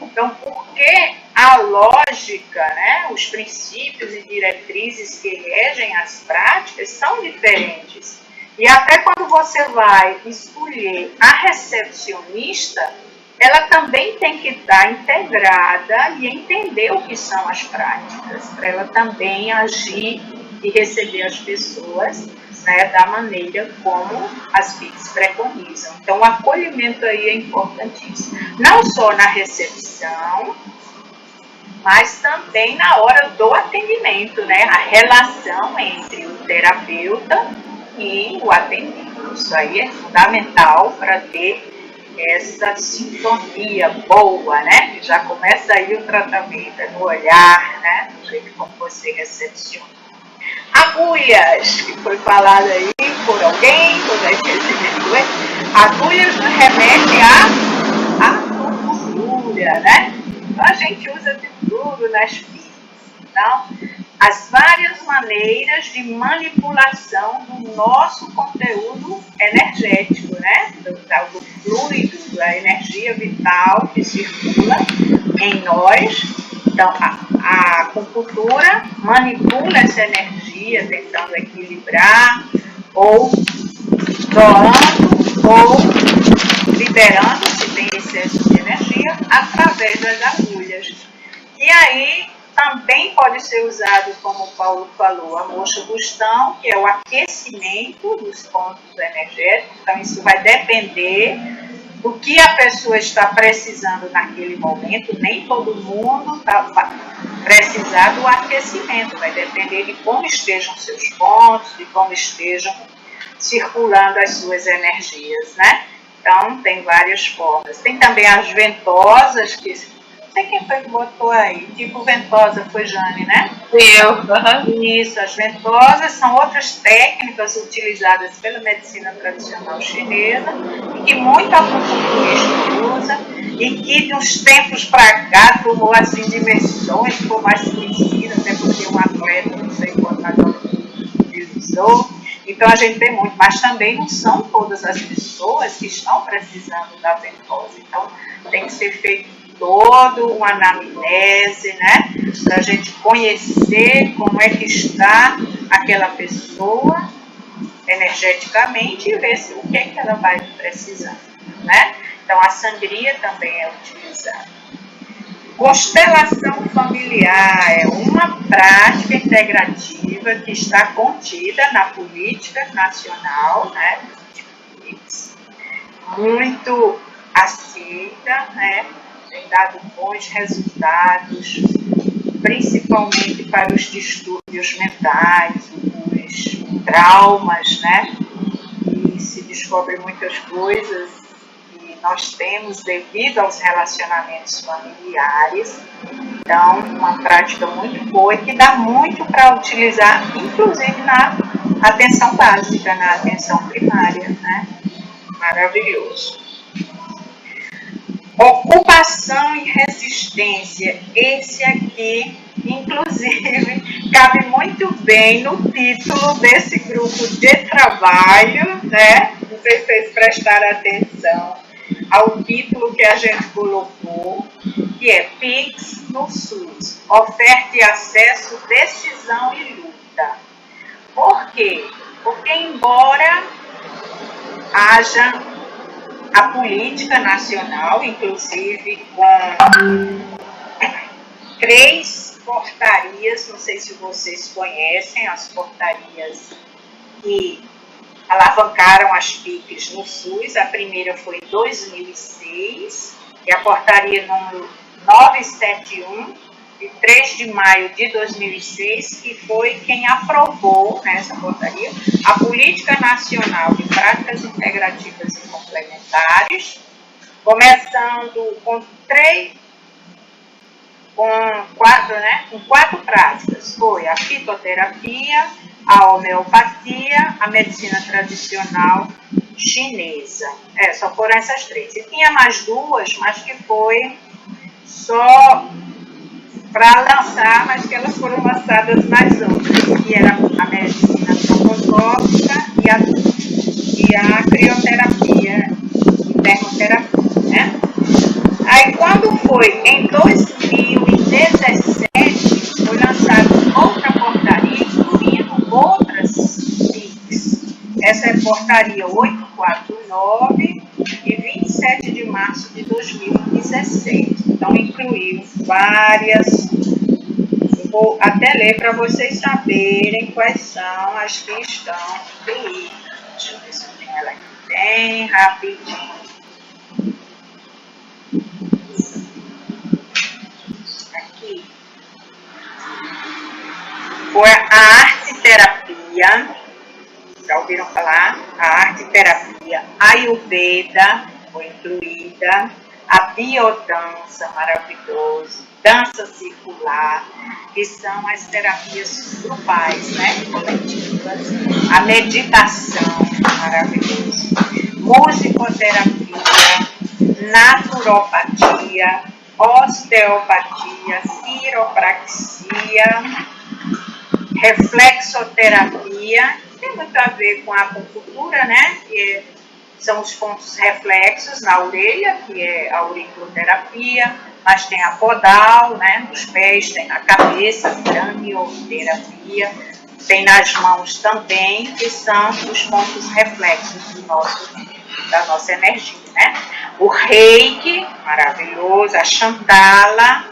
Então, porque a lógica, né, os princípios e diretrizes que regem as práticas são diferentes. E até quando você vai escolher a recepcionista, ela também tem que estar integrada e entender o que são as práticas, para ela também agir e receber as pessoas, né, da maneira como as PICs preconizam. Então, o acolhimento aí é importantíssimo. Não só na recepção, mas também na hora do atendimento, né? A relação entre o terapeuta e o atendido. Isso aí é fundamental para ter essa sintonia boa, né? Que já começa aí o tratamento no olhar, né? Do jeito como você recepciona. Agulhas, que foi falado aí por alguém, por esquecimento, agulhas nos remete à acupuntura, né? Então a gente usa de tudo nas PICs. Então, as várias maneiras de manipulação do nosso conteúdo energético, né? Do fluido, da energia vital que circula em nós. Então, a acupuntura manipula essa energia, tentando equilibrar, ou doando, ou liberando, se tem excesso de energia, através das agulhas. E aí, também pode ser usado, como o Paulo falou, a moxa-bustão, que é o aquecimento dos pontos energéticos. Então, isso vai depender do que a pessoa está precisando naquele momento. Nem todo mundo vai precisar do aquecimento, vai depender de como estejam seus pontos, de como estejam circulando as suas energias, né? Então, tem várias formas. Tem também as ventosas, que não sei quem foi que botou aí, tipo ventosa, foi Jane, né? Eu. Isso, as ventosas são outras técnicas utilizadas pela medicina tradicional chinesa e que muito acupunturista usa e que de uns tempos para cá tomou assim dimensões, ficou mais conhecida, até porque um atleta, não sei quanto agora utilizou. Então a gente tem muito, mas também não são todas as pessoas que estão precisando da ventosa. Então tem que ser feito toda uma anamnese, né? Para a gente conhecer como é que está aquela pessoa energeticamente e ver se o que é que ela vai precisar, né? Então a sangria também é utilizada. Constelação familiar é uma prática integrativa que está contida na política nacional, né? Muito aceita, né? Tem dado bons resultados, principalmente para os distúrbios mentais, os traumas, né? E se descobrem muitas coisas que nós temos devido aos relacionamentos familiares. Então, uma prática muito boa e que dá muito para utilizar, inclusive na atenção básica, na atenção primária, né? Maravilhoso. Ocupação e resistência. Esse aqui, inclusive, cabe muito bem no título desse grupo de trabalho, né? Não sei se vocês prestaram atenção ao título que a gente colocou, que é PICs no SUS, oferta e acesso, decisão e luta. Por quê? Porque embora haja a política nacional, inclusive com 3 portarias, não sei se vocês conhecem, as portarias que alavancaram as PICs no SUS. A primeira foi em 2006, e a portaria número 971, de 3 de maio de 2006, que foi quem aprovou, nessa portaria, a Política Nacional de Práticas Integrativas e Complementares, começando com 4 práticas. Foi a fitoterapia, a homeopatia, a medicina tradicional chinesa. Só foram essas 3. E tinha mais 2, mas que foi só para lançar, mas que elas foram lançadas nas outras, que era a medicina antroposófica e a crioterapia e termoterapia, né? Aí, quando foi em 2017, foi lançada outra portaria, incluindo outras PICs. Essa é a portaria 849, de 27 de março de 2017. Então, incluiu várias vou até ler para vocês saberem quais são as que estão incluídas. Deixa eu ver se eu tenho ela aqui bem rapidinho. Aqui. Foi a arte-terapia. Já ouviram falar? A arte-terapia Ayurveda foi incluída. A biodança, maravilhoso. Dança circular, que são as terapias grupais, né? Coletivas. A meditação, maravilhoso. Musicoterapia, naturopatia, osteopatia, quiropraxia, reflexoterapia, tem muito a ver com a acupuntura, né? Que são os pontos reflexos na orelha, que é a auriculoterapia, mas tem a podal, né? Nos pés, tem na cabeça, cranioterapia, tem nas mãos também, que são os pontos reflexos da nossa energia, né? O reiki, maravilhoso, a chandala,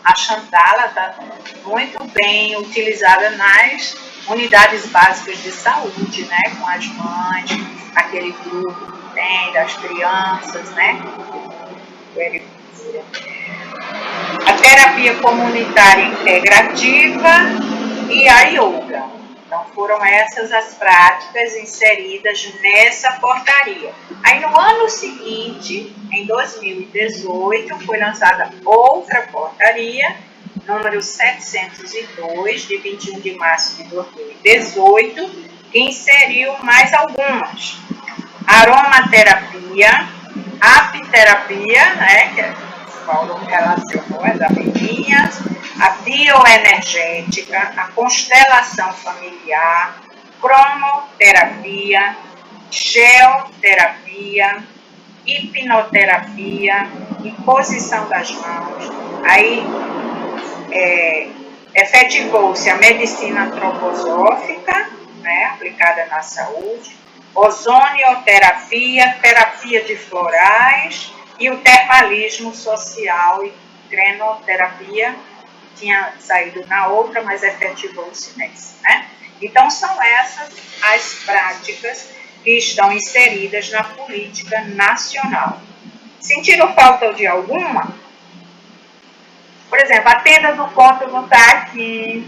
a chandala está muito bem utilizada nas unidades básicas de saúde, né? Com as mães, aquele grupo que tem das crianças, né? A terapia comunitária integrativa e a yoga. Então, foram essas as práticas inseridas nessa portaria. Aí, no ano seguinte, em 2018, foi lançada outra portaria, número 702, de 21 de março de 2018, que inseriu mais algumas. Aromaterapia, apiterapia, né, que o Paulo relacionou, as abelhinhas, a bioenergética, a constelação familiar, cromoterapia, geoterapia, hipnoterapia, imposição das mãos. Aí efetivou-se a medicina antroposófica, né, aplicada na saúde, ozonioterapia, terapia de florais e o termalismo social e crenoterapia, tinha saído na outra, mas efetivou-se nessa, né? Então, são essas as práticas que estão inseridas na política nacional. Sentiram falta de alguma? Por exemplo, a tenda do conto não está aqui,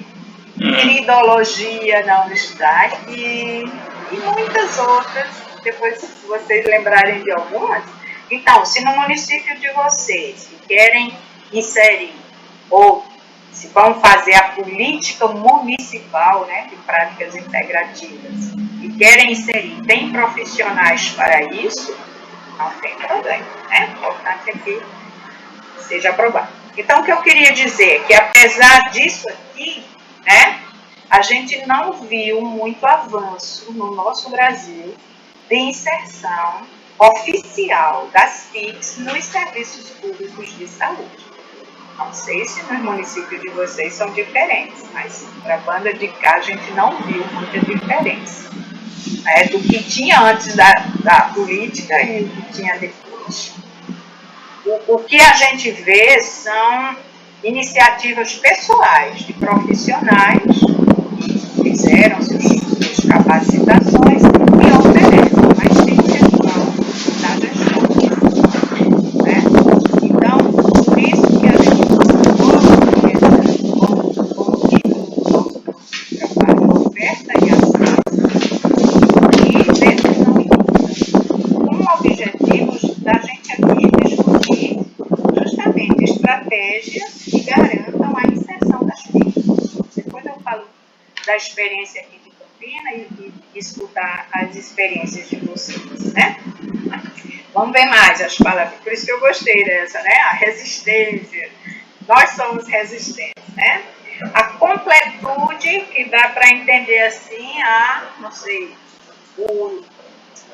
iridologia não está aqui, e muitas outras, depois se vocês lembrarem de algumas. Então, se no município de vocês querem inserir, ou se vão fazer a política municipal, né, de práticas integrativas, e querem inserir, tem profissionais para isso, não tem problema, né? O importante é que seja aprovado. Então, o que eu queria dizer é que, apesar disso aqui, né, a gente não viu muito avanço no nosso Brasil de inserção oficial das PICs nos serviços públicos de saúde. Não sei se nos municípios de vocês são diferentes, mas para a banda de cá a gente não viu muita diferença, né, do que tinha antes da política e o que tinha depois. O que a gente vê são iniciativas pessoais de profissionais que fizeram suas capacitações e oferecem, mas tem questão da gestão, né? Então, por isso que a gente trabalho oferta e acesso e decisão com objetivos da gente aqui discutir justamente estratégias que garantam a inserção das PICs. Depois eu falo da experiência aqui de Campina e escutar as experiências de vocês, né? Vamos ver mais as palavras, por isso que eu gostei dessa, né? A resistência, nós somos resistentes, né? A completude, que dá para entender assim, não sei, o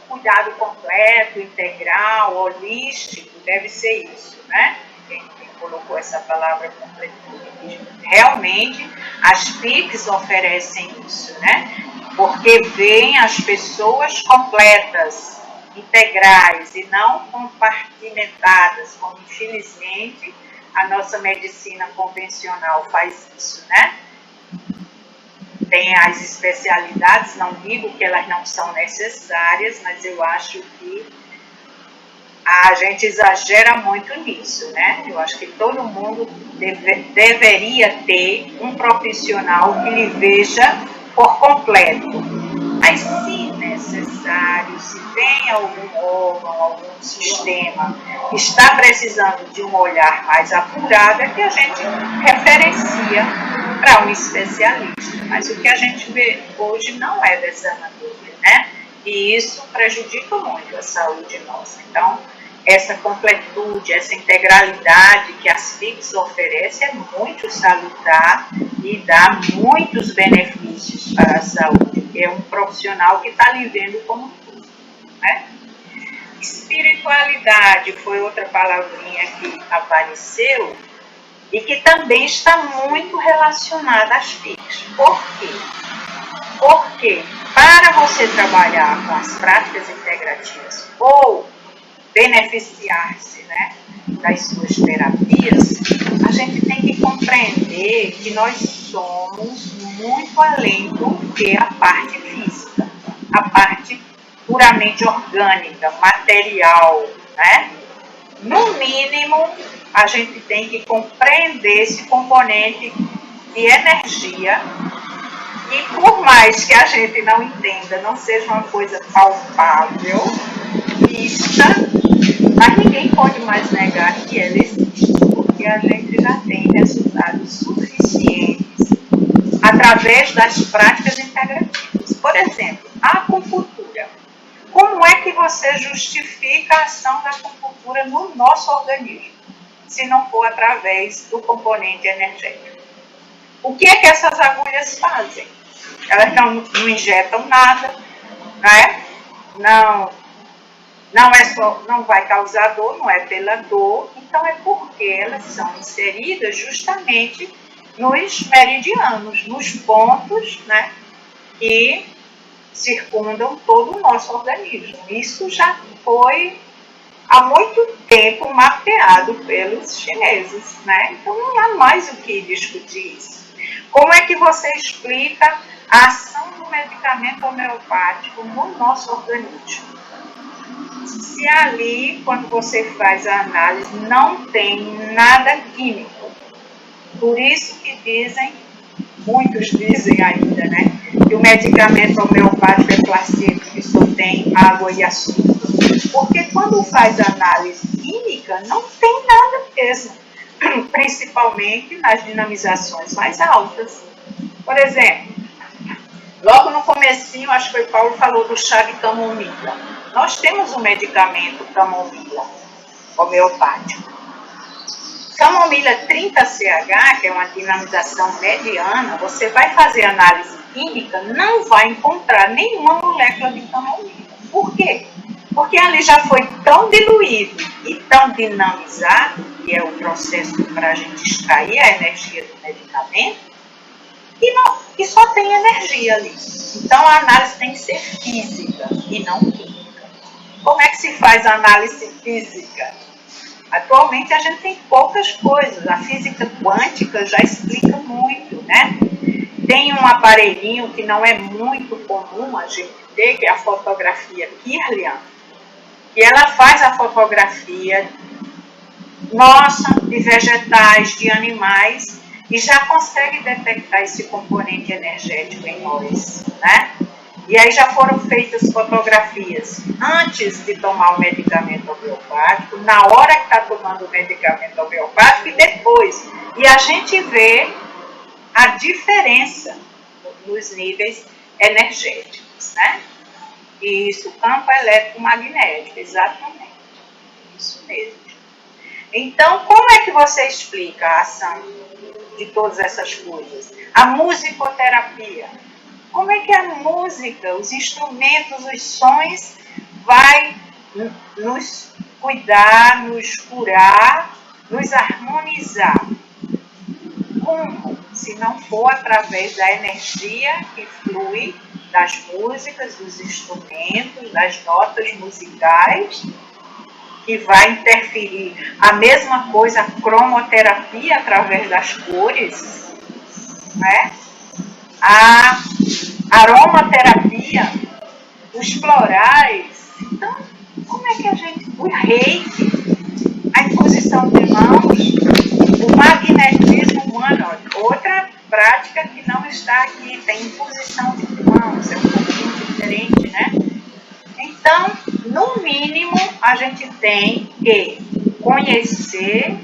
cuidado completo, integral, holístico, deve ser isso, né? Quem colocou essa palavra completude. Realmente, as PICs oferecem isso, né? Porque veem as pessoas completas, integrais e não compartimentadas, como infelizmente a nossa medicina convencional faz isso, né? Tem as especialidades, não digo que elas não são necessárias, mas eu acho que a gente exagera muito nisso, né? Eu acho que todo mundo deveria ter um profissional que lhe veja por completo. Mas, se necessário, se tem algum órgão, algum sistema que está precisando de um olhar mais apurado, é que a gente referencia para um especialista. Mas o que a gente vê hoje não é dessa maneira, né? E isso prejudica muito a saúde nossa. Então, essa completude, essa integralidade que as FICs oferecem é muito salutar e dá muitos benefícios para a saúde. É um profissional que está lhe vendo como tudo, né? Espiritualidade foi outra palavrinha que apareceu e que também está muito relacionada às FICs. Por quê? Porque para você trabalhar com as práticas integrativas ou beneficiar-se, né, das suas terapias, a gente tem que compreender que nós somos muito além do que a parte física, a parte puramente orgânica, material, né? No mínimo, a gente tem que compreender esse componente de energia e por mais que a gente não entenda, não seja uma coisa palpável, vista, mas ninguém pode mais negar que ela existe, porque a gente já tem resultados suficientes através das práticas integrativas. Por exemplo, a acupuntura. Como é que você justifica a ação da acupuntura no nosso organismo, se não for através do componente energético? O que é que essas agulhas fazem? Elas não injetam nada, né? Não vai causar dor, não é pela dor, então é porque elas são inseridas justamente nos meridianos, nos pontos, né, que circundam todo o nosso organismo. Isso já foi há muito tempo mapeado pelos chineses, né? Então não há mais o que discutir isso. Como é que você explica a ação do medicamento homeopático no nosso organismo? Se ali, quando você faz a análise, não tem nada químico. Por isso que muitos dizem ainda, né, que o medicamento homeopático é placebo, que só tem água e açúcar. Porque quando faz a análise química, não tem nada mesmo, principalmente nas dinamizações mais altas. Por exemplo, logo no comecinho, acho que foi Paulo falou do chá de camomila. Nós temos um medicamento camomila homeopático. Camomila 30CH, que é uma dinamização mediana, você vai fazer análise química, não vai encontrar nenhuma molécula de camomila. Por quê? Porque ali já foi tão diluído e tão dinamizado, que é o processo para a gente extrair a energia do medicamento, e só tem energia ali. Então a análise tem que ser física e não química. Como é que se faz a análise física? Atualmente a gente tem poucas coisas. A física quântica já explica muito, né? Tem um aparelhinho que não é muito comum a gente ter, que é a fotografia Kirlian, e ela faz a fotografia nossa, de vegetais, de animais, e já consegue detectar esse componente energético em nós, né? E aí já foram feitas fotografias antes de tomar o medicamento homeopático, na hora que está tomando o medicamento homeopático e depois. E a gente vê a diferença nos níveis energéticos, né? E isso, campo eletromagnético, exatamente. Isso mesmo. Então, como é que você explica a ação de todas essas coisas? A musicoterapia. Como é que a música, os instrumentos, os sons vai nos cuidar, nos curar, nos harmonizar? Como? Se não for através da energia que flui das músicas, dos instrumentos, das notas musicais que vai interferir. A mesma coisa, a cromoterapia através das cores, né? A aromaterapia, os florais. Então, como é que a gente... O reiki, a imposição de mãos, o magnetismo humano, outra prática que não está aqui, tem imposição de mãos, é um pouquinho diferente, né? Então, no mínimo, a gente tem que conhecer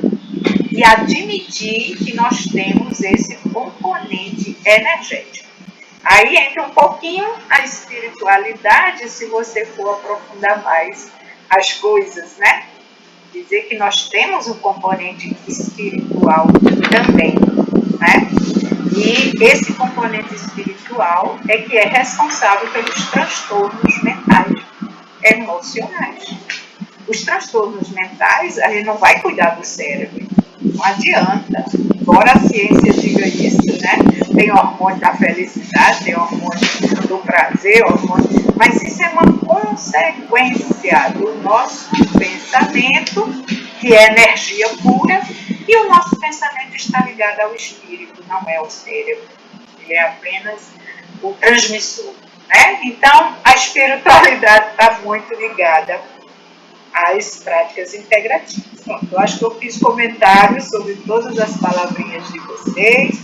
e admitir que nós temos esse componente energético. Aí entra um pouquinho a espiritualidade, se você for aprofundar mais as coisas, né? Dizer que nós temos um componente espiritual também, né? E esse componente espiritual é que é responsável pelos transtornos mentais, emocionais. Os transtornos mentais, a gente não vai cuidar do cérebro, não adianta. Embora a ciência diga isso, né? Tem hormônio da felicidade, tem hormônio do prazer, hormônio... mas isso é uma consequência do nosso pensamento, que é energia pura, e o nosso pensamento está ligado ao espírito, não é ao cérebro. Ele é apenas o transmissor, né? Então, a espiritualidade está muito ligada às práticas integrativas. Bom, eu acho que eu fiz comentários sobre todas as palavrinhas de vocês.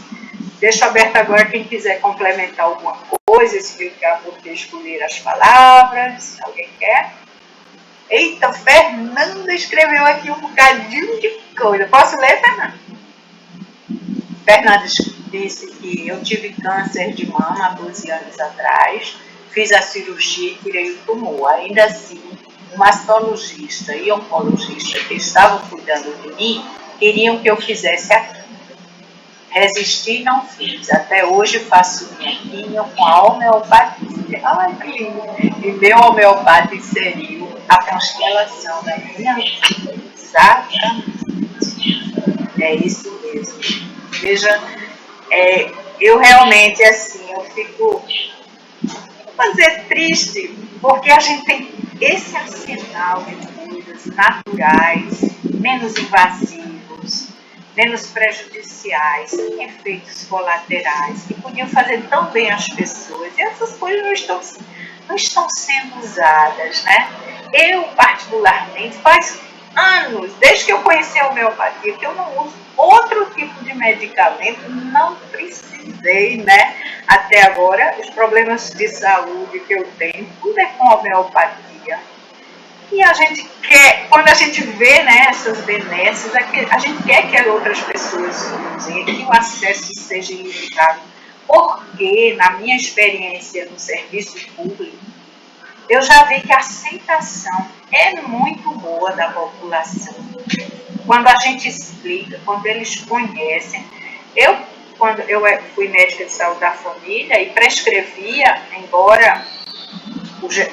Deixo aberto agora quem quiser complementar alguma coisa, explicar por que escolher as palavras. Alguém quer? Eita, Fernanda escreveu aqui um bocadinho de coisa. Posso ler, Fernanda? Fernanda disse que eu tive câncer de mama há 12 anos atrás, fiz a cirurgia e tirei o tumor. Ainda assim, o mastologista e oncologista que estavam cuidando de mim queriam que eu fizesse a quimio. Resisti e não fiz. Até hoje faço minha quimio com a homeopatia. Ai, que lindo! E meu homeopata inseriu a constelação da minha vida. Exatamente. É isso mesmo. Veja, eu realmente, assim, eu fico, vou dizer, triste, porque a gente tem esse arsenal de coisas naturais, menos invasivos, menos prejudiciais, sem efeitos colaterais, que podiam fazer tão bem às pessoas. E essas coisas não estão sendo usadas, né? Eu, particularmente, faz anos, desde que eu conheci a homeopatia, que eu não uso outro tipo de medicamento, não precisei, né? Até agora, os problemas de saúde que eu tenho, tudo é com homeopatia. E a gente quer, quando a gente vê, né, essas benesses, a gente quer que as outras pessoas usem, que o acesso seja ilimitado. Porque, na minha experiência no serviço público, eu já vi que a aceitação é muito boa da população. Quando a gente explica, quando eles conhecem. Quando eu fui médica de saúde da família e prescrevia, embora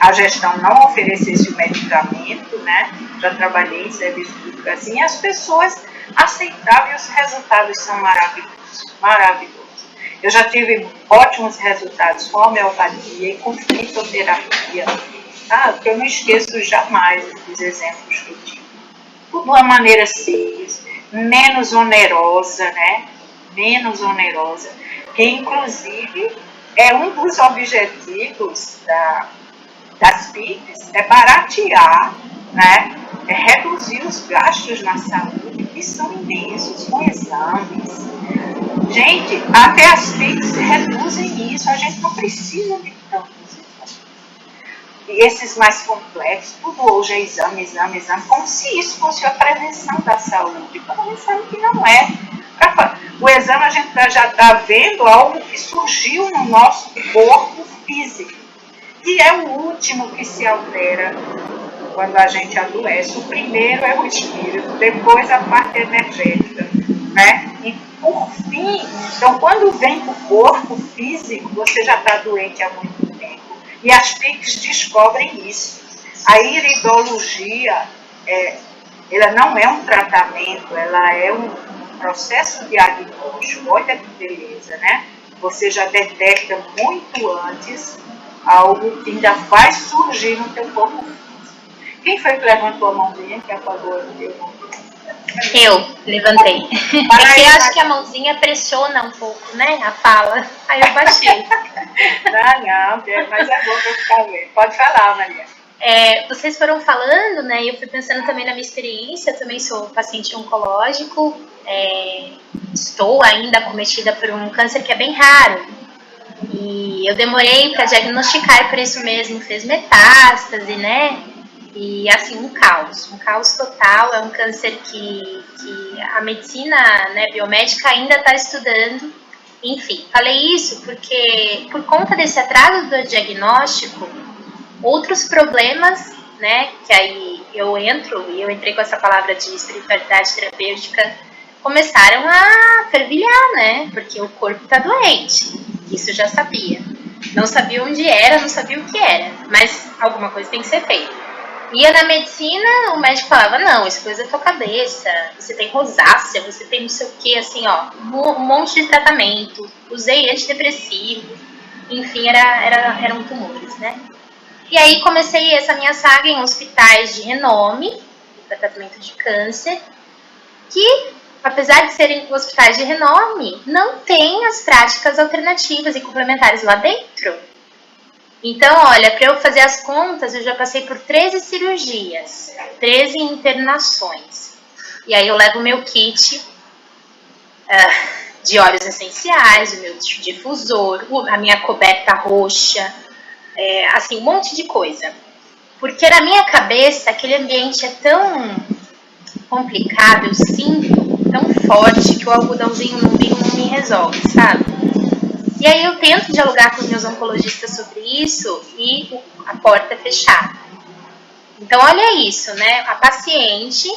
a gestão não oferecesse o medicamento, né? Já trabalhei em serviço público assim, e as pessoas aceitavam e os resultados são maravilhosos, maravilhosos. Eu já tive ótimos resultados com homeopatia e com fitoterapia, tá? Que eu não esqueço jamais dos exemplos que eu tive. Tudo de uma maneira simples, menos onerosa, né? Menos onerosa, que inclusive é um dos objetivos das PICs, é baratear, né? É reduzir os gastos na saúde, que são imensos, com exames. Gente, até as PICs reduzem isso, a gente não precisa de tantos exames. E esses mais complexos, tudo hoje é exame, como se isso fosse a prevenção da saúde, quando a gente sabe que não é. O exame a gente já está vendo algo que surgiu no nosso corpo físico, que é o último que se altera quando a gente adoece. O primeiro é o espírito, depois a parte energética, né? E por fim, então quando vem para o corpo físico, você já está doente há muito tempo. E as PICs descobrem isso. A iridologia, ela não é um tratamento, ela é um processo diagnóstico. Olha que beleza, né? Você já detecta muito antes algo que ainda vai surgir no teu corpo físico. Quem foi que levantou a mãozinha que apagou aqui? Eu levantei. É que eu acho que a mãozinha pressiona um pouco, né? A fala. Aí eu baixei. Não, mas é bom pra ficar vendo. Pode falar, Maria. Vocês foram falando, né? E eu fui pensando também na minha experiência. Eu também sou paciente oncológico. Estou ainda acometida por um câncer que é bem raro. E eu demorei para diagnosticar, por isso mesmo fez metástase, né? E assim, um caos total. É um câncer que a medicina, né, biomédica ainda está estudando. Enfim, falei isso porque por conta desse atraso do diagnóstico, outros problemas, né, que aí eu entrei com essa palavra de espiritualidade terapêutica, começaram a fervilhar, né, porque o corpo está doente, isso eu já sabia. Não sabia onde era, não sabia o que era, mas alguma coisa tem que ser feita. Ia na medicina, o médico falava, não, isso coisa é tua cabeça, você tem rosácea, você tem não sei o que, assim, ó, um monte de tratamento, usei antidepressivo, enfim, eram tumores, né? E aí comecei essa minha saga em hospitais de renome, para tratamento de câncer, que, apesar de serem hospitais de renome, não tem as práticas alternativas e complementares lá dentro. Então, olha, para eu fazer as contas, eu já passei por 13 cirurgias, 13 internações. E aí eu levo o meu kit de óleos essenciais, o meu difusor, a minha coberta roxa, assim, um monte de coisa. Porque na minha cabeça, aquele ambiente é tão complicado, eu sinto tão forte que o algodãozinho no umbigo não me resolve, sabe? E aí eu tento dialogar com os meus oncologistas sobre isso e a porta é fechada. Então, olha isso, né? A paciente,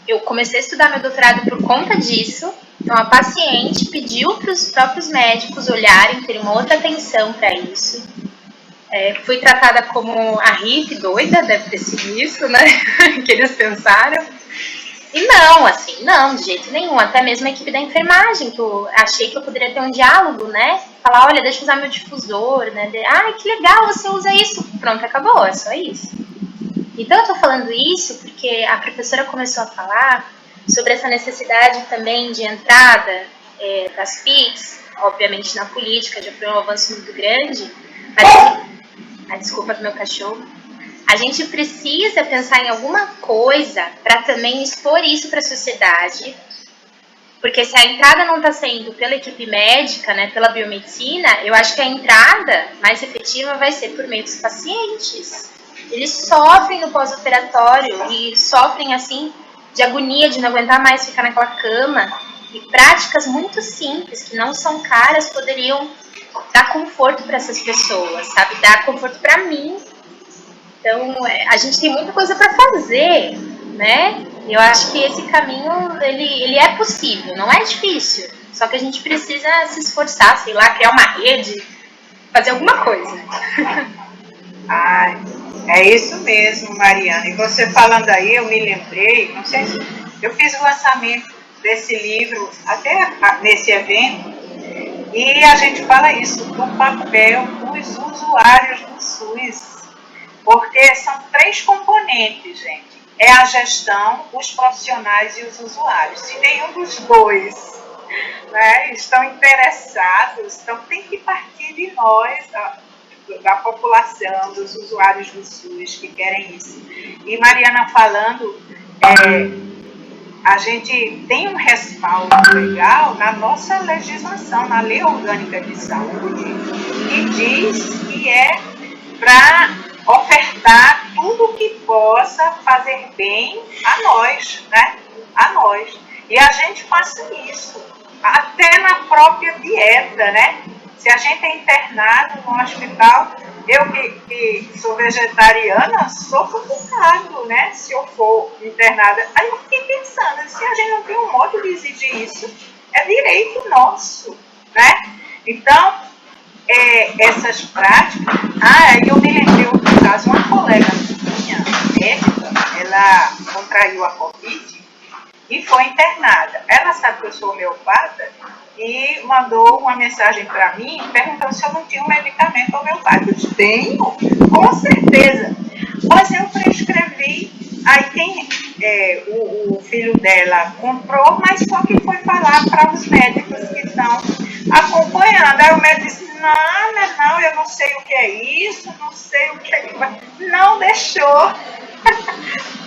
eu comecei a estudar meu doutorado por conta disso. Então, a paciente pediu para os próprios médicos olharem, terem uma outra atenção para isso. Fui tratada como a hippie doida, deve ter sido isso, né? Que eles pensaram. E não, assim, não, de jeito nenhum. Até mesmo a equipe da enfermagem, que eu achei que eu poderia ter um diálogo, né? Falar, olha, deixa eu usar meu difusor, né? Que legal, você usa isso. Pronto, acabou, é só isso. Então eu tô falando isso porque a professora começou a falar sobre essa necessidade também de entrada das PICs, obviamente na política, já foi um avanço muito grande, mas desculpa do meu cachorro. A gente precisa pensar em alguma coisa para também expor isso para a sociedade, porque se a entrada não está sendo pela equipe médica, né, pela biomedicina, eu acho que a entrada mais efetiva vai ser por meio dos pacientes. Eles sofrem no pós-operatório e sofrem assim de agonia de não aguentar mais ficar naquela cama. E práticas muito simples, que não são caras, poderiam dar conforto para essas pessoas, sabe? Dar conforto para mim. Então, a gente tem muita coisa para fazer, né? Eu acho que esse caminho, ele é possível, não é difícil. Só que a gente precisa se esforçar, sei lá, criar uma rede, fazer alguma coisa. Ai, é isso mesmo, Mariana. E você falando aí, eu me lembrei, não sei se eu fiz o lançamento desse livro até nesse evento, e a gente fala isso, do papel dos usuários do SUS. Porque são 3 componentes, gente. É a gestão, os profissionais e os usuários. Se nenhum dos 2, né, estão interessados, então tem que partir de nós, da população, dos usuários do SUS que querem isso. E Mariana falando, a gente tem um respaldo legal na nossa legislação, na Lei Orgânica de Saúde, que diz que é para ofertar tudo que possa fazer bem a nós, né? A nós. E a gente passa isso, até na própria dieta, né? Se a gente é internado no hospital, eu que sou vegetariana, sou complicado, né? Se eu for internada. Aí eu fiquei pensando, se a gente não tem um modo de exigir isso, é direito nosso, né? Então, essas práticas. Aí eu me lembrei outro caso, uma colega minha, médica, ela contraiu a Covid e foi internada. Ela sabe que eu sou homeopata e mandou uma mensagem para mim perguntando se eu não tinha um medicamento homeopático. Eu disse, tenho, com certeza. Mas eu prescrevi, aí o filho dela comprou, mas só que foi falar para os médicos que estão acompanhando. Aí o médico disse, não, eu não sei o que é isso, não sei o que é que vai. Não deixou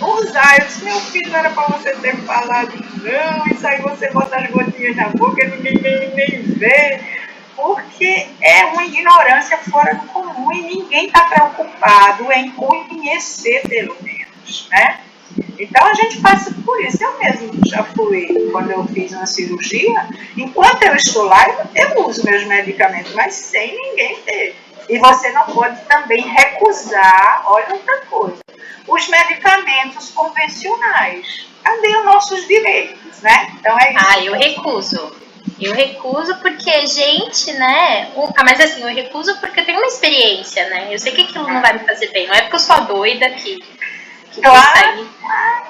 usar. Eu disse, meu filho, não era para você ter falado, não, isso aí você bota as gotinhas na boca, ninguém nem vê. Porque é uma ignorância fora do comum e ninguém está preocupado em conhecer, pelo menos, né? Então a gente passa por isso. Eu mesmo já fui, quando eu fiz uma cirurgia, enquanto eu estou lá, eu uso meus medicamentos, mas sem ninguém ter. E você não pode também recusar, olha outra coisa, os medicamentos convencionais. Cadê os nossos direitos, né? Então é isso. Eu recuso. Eu recuso porque, gente, né? Mas assim, eu recuso porque eu tenho uma experiência, né? Eu sei que aquilo não vai me fazer bem. Não é porque eu sou doida que vai sair.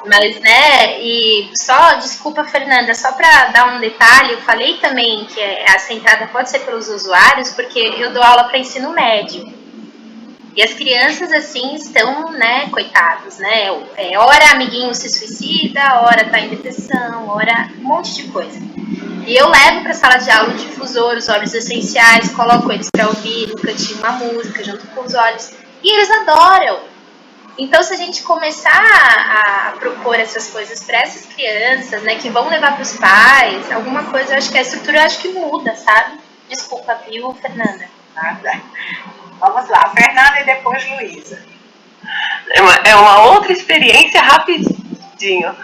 Mas, né? E só, desculpa, Fernanda, só para dar um detalhe, eu falei também que essa entrada pode ser pelos usuários, porque eu dou aula para ensino médio. E as crianças, assim, estão, né, coitados, né? Ora amiguinho se suicida, ora tá em depressão, ora um monte de coisa. E eu levo para a sala de aula o difusor, os óleos essenciais, coloco eles para ouvir no cantinho uma música junto com os óleos. E eles adoram. Então, se a gente começar a propor essas coisas para essas crianças, né, que vão levar para os pais, alguma coisa, eu acho que a estrutura que muda, sabe? Desculpa, viu, Fernanda? Nada. Vamos lá, Fernanda e depois Luísa. É uma outra experiência rapidinho.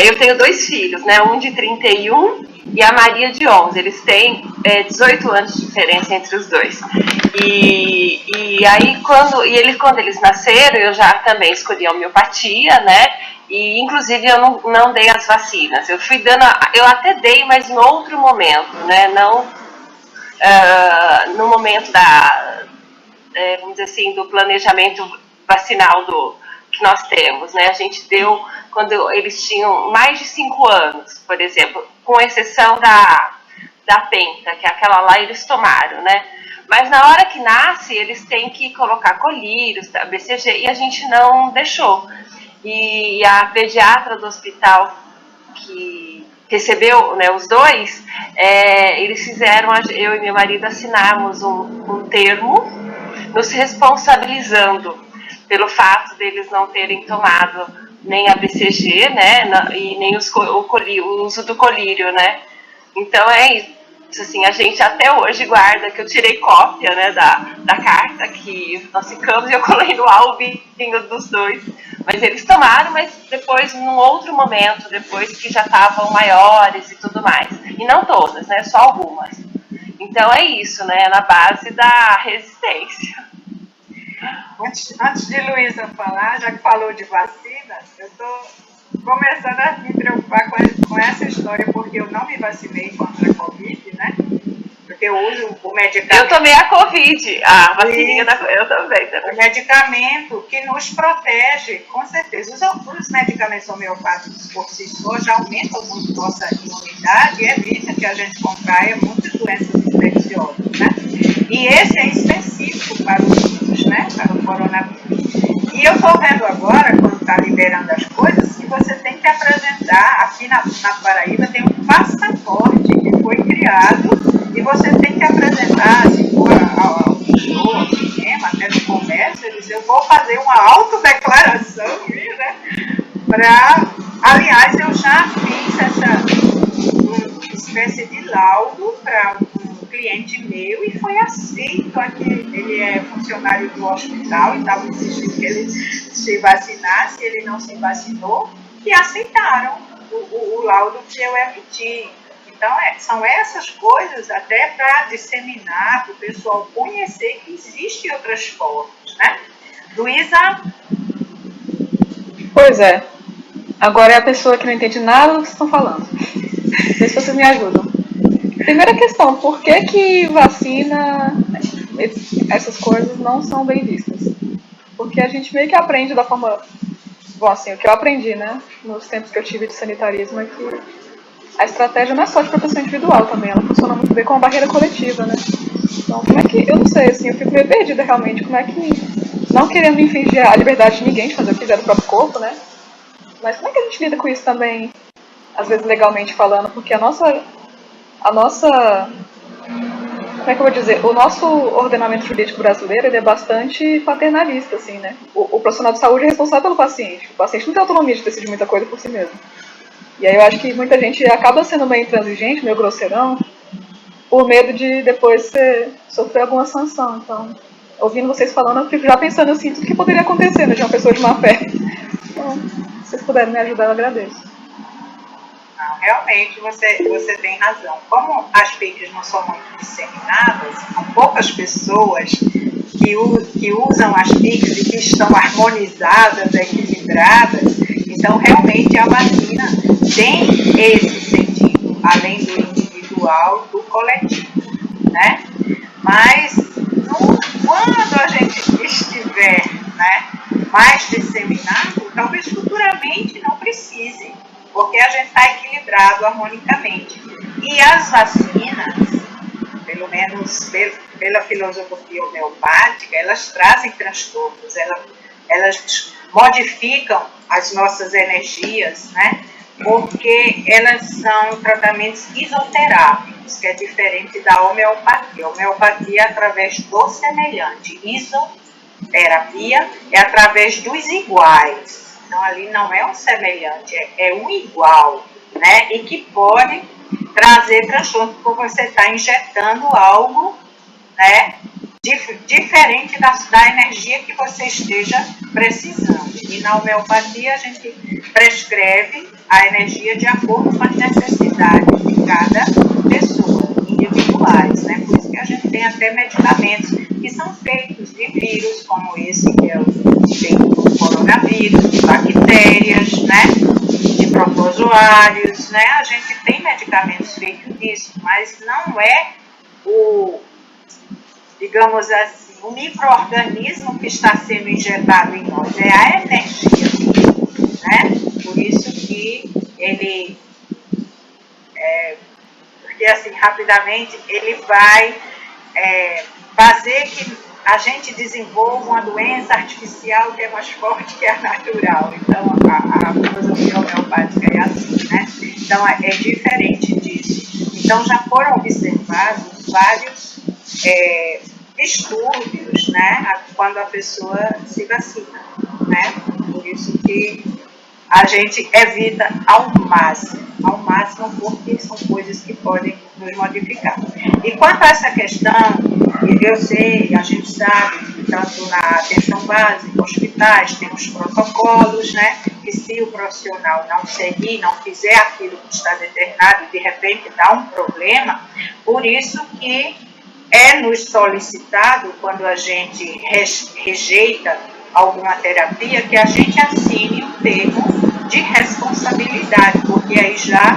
Eu tenho 2 filhos, né? Um de 31 e a Maria de 11. Eles têm 18 anos de diferença entre os dois. E aí, quando eles nasceram, eu já também escolhi a homeopatia, né? E, inclusive, eu não dei as vacinas. Eu fui dando, eu até dei, mas em outro momento, né? Não no momento vamos dizer assim, do planejamento vacinal que nós temos, né? A gente deu quando eles tinham mais de 5 anos, por exemplo, com exceção da penta, que é aquela lá eles tomaram, né? Mas na hora que nasce, eles têm que colocar colírios, BCG, e a gente não deixou. E a pediatra do hospital que recebeu, né, os dois, eles fizeram, eu e meu marido assinarmos um termo nos responsabilizando pelo fato deles não terem tomado nem a BCG, né, e nem o uso do colírio, né. Então é isso, assim, a gente até hoje guarda, que eu tirei cópia, né, da carta que nós ficamos e eu colei no albinho dos dois. Mas eles tomaram, mas depois, num outro momento, depois que já estavam maiores e tudo mais. E não todas, né, só algumas. Então é isso, né, na base da resistência. Antes de Luísa falar, já que falou de vacinas, eu estou começando a me preocupar com essa história, porque eu não me vacinei contra a Covid, né? Porque eu uso o medicamento. Eu tomei a Covid, a vacininha eu também. O medicamento que nos protege, com certeza. Os medicamentos homeopáticos por si só já aumentam muito nossa imunidade e evita que a gente contraia muitas doenças infecciosas, né? E esse é específico para o vírus, né? Para o coronavírus. E eu estou vendo agora, quando está liberando as coisas, que você tem que apresentar, aqui na Paraíba tem um passaporte que foi criado e você tem que apresentar, se for ao show, ao cinema, até no comércio, eu vou fazer uma autodeclaração, né? Aliás, eu já fiz uma espécie de laudo para um cliente meu e foi aceito aqui. Ele é funcionário do hospital e estava insistindo que ele se vacinasse, ele não se vacinou e aceitaram o laudo que eu emiti. Então, são essas coisas até para disseminar, para o pessoal conhecer que existem outras formas, né? Luísa? Pois é. Agora é a pessoa que não entende nada do que vocês estão falando. Não sei se vocês me ajudam. Primeira questão, por que vacina, essas coisas não são bem vistas? Porque a gente meio que aprende da forma... Bom, assim, o que eu aprendi, né, nos tempos que eu tive de sanitarismo é que a estratégia não é só de proteção individual também, ela funciona muito bem com uma barreira coletiva, né? Então, como é que... Eu não sei, assim, eu fico meio perdida realmente, como é que não querendo infringir a liberdade de ninguém de fazer o que quiser do próprio corpo, né? Mas como é que a gente lida com isso também, às vezes legalmente falando? Porque a nossa, como é que eu vou dizer? O nosso ordenamento jurídico brasileiro, ele é bastante paternalista, assim, né? O profissional de saúde é responsável pelo paciente. O paciente não tem autonomia de decidir muita coisa por si mesmo. E aí eu acho que muita gente acaba sendo meio intransigente, meio grosseirão, por medo de depois sofrer alguma sanção. Então, ouvindo vocês falando, eu fico já pensando assim, tudo que poderia acontecer, né, de uma pessoa de má fé. Então, se vocês puderem me ajudar, eu agradeço. Não, realmente você tem razão. Como as fakes não são muito disseminadas, são poucas pessoas que usam as fakes e que estão harmonizadas, equilibradas, então realmente a vacina tem esse sentido, além do individual, do coletivo, né? Mas quando a gente estiver, né, mais disseminado, talvez futuramente não precise, porque a gente está equilibrado harmonicamente. E as vacinas, pelo menos pela filosofia homeopática, elas trazem transtornos, elas modificam as nossas energias, né? Porque elas são tratamentos isoterápicos, que é diferente da homeopatia. A homeopatia é através do semelhante, isoterapia é através dos iguais. Então, ali não é um semelhante, é um igual, né? E que pode trazer transtorno, porque você está injetando algo, né, diferente da energia que você esteja precisando. E na homeopatia, a gente prescreve a energia de acordo com as necessidades de cada pessoa, individuais, né? Por isso que a gente tem até medicamentos que são feitos de vírus, como esse que é feito do coronavírus, de bactérias, né? De protozoários, né? A gente tem medicamentos feitos disso, mas não é digamos assim, o micro-organismo que está sendo injetado em nós, é a energia, né? Por isso que ele, porque assim, rapidamente, ele vai fazer que a gente desenvolva uma doença artificial que é mais forte que a natural. Então, a filosofia homeopática é assim, né? Então, é diferente disso. Então, já foram observados vários distúrbios, né? Quando a pessoa se vacina, né? Por isso que a gente evita ao máximo, porque são coisas que podem nos modificar. E quanto a essa questão, eu sei, a gente sabe que tanto na atenção básica, hospitais, tem os protocolos, né, que se o profissional não seguir, não fizer aquilo que está determinado, de repente dá um problema, por isso que é nos solicitado, quando a gente rejeita alguma terapia, que a gente assine um termo de responsabilidade, porque aí já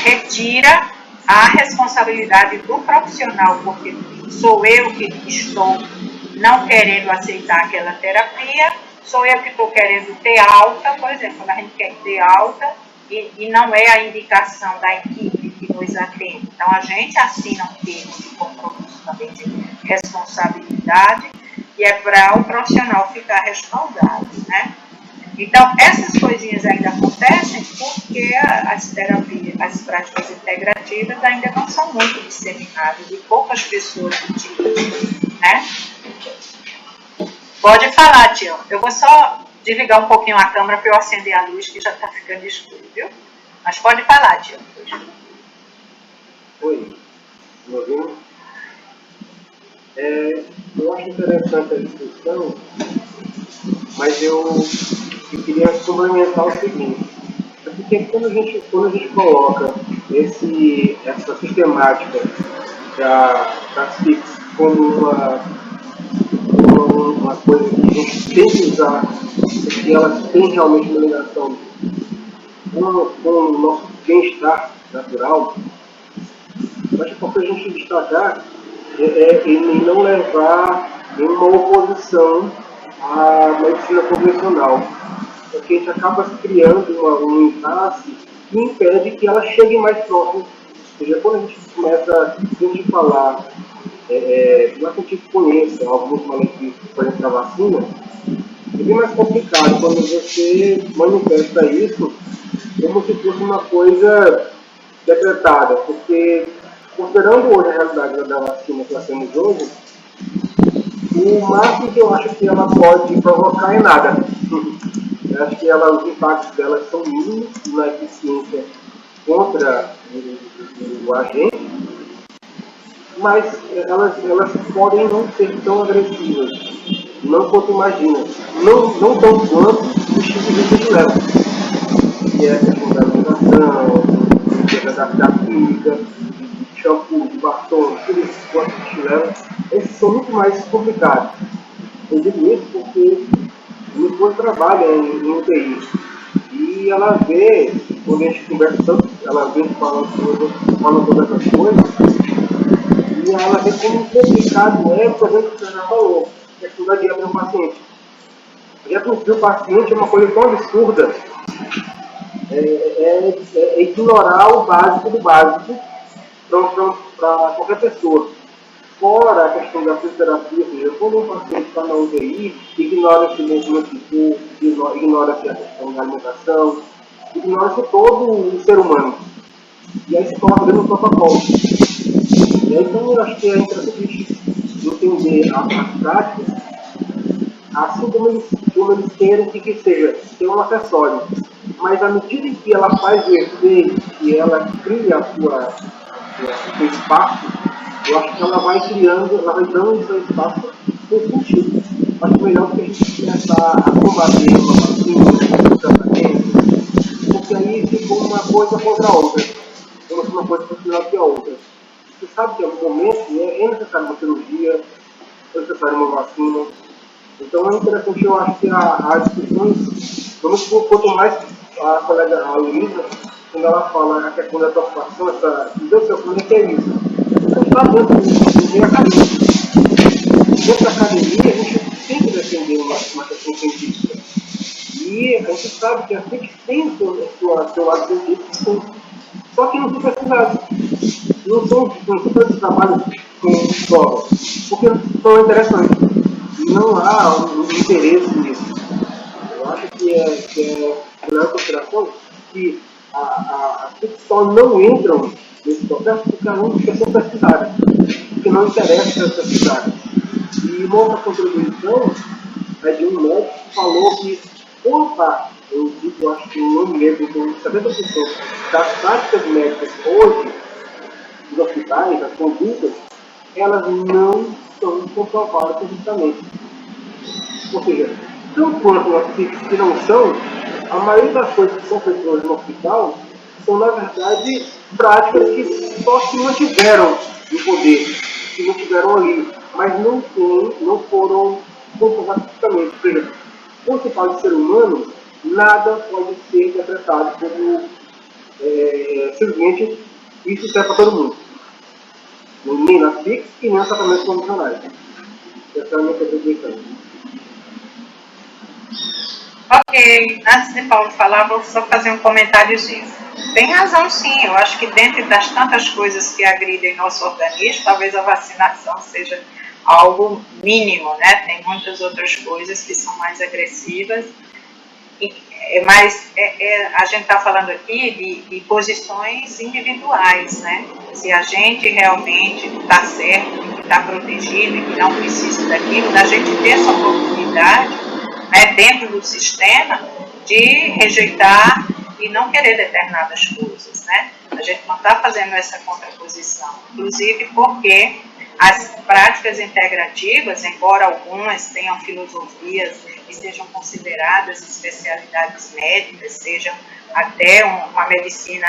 retira a responsabilidade do profissional, porque sou eu que estou não querendo aceitar aquela terapia, sou eu que estou querendo ter alta, por exemplo, quando a gente quer ter alta e não é a indicação da equipe que nos atende. Então, a gente assina um termo de compromisso também de responsabilidade, e é para o profissional ficar respaldado, né? Então, essas coisinhas ainda acontecem porque as terapias, as práticas integrativas ainda não são muito disseminadas e poucas pessoas utilizam, né? Pode falar, tio. Eu vou só desligar um pouquinho a câmera para eu acender a luz, que já está ficando escuro, viu? Mas pode falar, tio. Oi, me ouvindo? Eu acho interessante a discussão, mas eu queria complementar o seguinte. É porque quando a gente coloca essa sistemática das FICs como uma coisa que a gente tem que usar, porque elas têm realmente uma ligação com o nosso bem-estar natural, mas é importante a gente destacar e não levar nenhuma oposição à medicina convencional, porque a gente acaba criando um impasse que impede que ela chegue mais próximo. Ou seja, quando a gente começa a falar, não é que a gente conheça alguns malefícios, por exemplo, da vacina, É bem mais complicado quando você manifesta isso como se fosse uma coisa decretada, porque, considerando hoje a realidade da vacina que nós temos hoje, o máximo que eu acho que ela pode provocar é nada. Eu acho que os impactos dela são mínimos na eficiência contra o agente, mas elas podem não ser tão agressivas, não quanto imagina, não tão quanto o tipo de que leva, que é a questão da alimentação, da química, de shampoo, de batom, tudo isso quanto que leva, esses são muito mais complicados. Eu digo isso porque minha esposa trabalha em UTI e ela vê, quando a gente conversa tanto, ela vê falando todas essas coisas, e ela vê como complicado é, por exemplo, que você já falou, que é estudar dieta no paciente. Dieta no paciente é uma coisa tão absurda, é ignorar o básico do básico para qualquer pessoa. Fora a questão da fisioterapia, ou seja, quando um paciente está na UTI, ignora-se o movimento de corpo, ignora-se a questão da alimentação, ignora-se todo o ser humano. E aí se coloca dentro do protocolo. E aí, então, eu acho que é interessante entender as práticas, assim como eles querem que seja, ter um acessório. Mas à medida em que ela faz o efeito, que ela cria o seu espaço, eu acho que ela vai criando, ela vai dando o seu espaço com sentido. Acho melhor que a gente começar a combater uma vacina, um tratamento, porque aí ficou uma coisa contra a outra. Como se uma coisa fosse melhor que a outra. Você sabe que em algum momento é necessário uma cirurgia, é necessário uma vacina. Então é interessante, eu acho que as discussões, quanto mais a colega a Luísa, quando ela fala a questão da preocupação, Deus seu, como é que é isso? Você está dentro do meio acadêmico. Dentro da academia, a gente tem que defender uma questão científica. E a gente sabe que a gente tem o seu lado científico, só que não são pesquisados. Não são esses trabalhos com prova, porque são interessantes. Não há um interesse nisso. Eu acho que é melhor consideração que as pessoas não entram nesse processo porque elas não são pesquisadas, porque não interessa ser pesquisadas. E uma outra contribuição é de um médico que falou que boa parte, eu acho que não me lembro, então 70% das práticas médicas hoje, dos hospitais, das condutas, elas não são comprovadas cientificamente. Ou seja, tanto quanto as que não são, a maioria das coisas que são feitas hoje no hospital são, na verdade, práticas que só se mantiveram no poder, se mantiveram ali, mas não foram comprovadas cientificamente. Ou seja, quando se fala de ser humano, nada pode ser interpretado como simplesmente isso serve para todo mundo. Nem nas FICs e nem nos tratamentos convencionais. Essa é a minha contribuição. Ok, antes de Paulo falar, vou só fazer um comentáriozinho. Tem razão, sim. Eu acho que dentre das tantas coisas que agridem nosso organismo, talvez a vacinação seja algo mínimo, né? Tem muitas outras coisas que são mais agressivas. Mas a gente está falando aqui de posições individuais, né? Se a gente realmente está certo, que está protegido e que não precisa daquilo, da gente ter essa oportunidade, né, dentro do sistema, de rejeitar e não querer determinadas coisas, né? A gente não está fazendo essa contraposição, inclusive porque as práticas integrativas, embora algumas tenham filosofias e sejam consideradas especialidades médicas, sejam até uma medicina,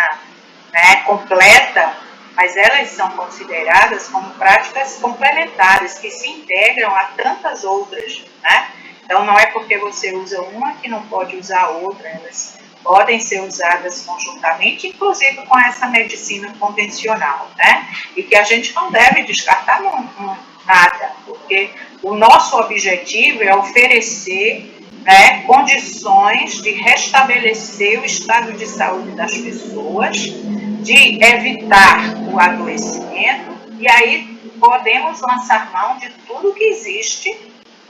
né, completa, mas elas são consideradas como práticas complementares que se integram a tantas outras, né? Então não é porque você usa uma que não pode usar a outra, elas podem ser usadas conjuntamente, inclusive com essa medicina convencional, né? E que a gente não deve descartar nada, porque o nosso objetivo é oferecer, né, condições de restabelecer o estado de saúde das pessoas, de evitar o adoecimento, e aí podemos lançar mão de tudo que existe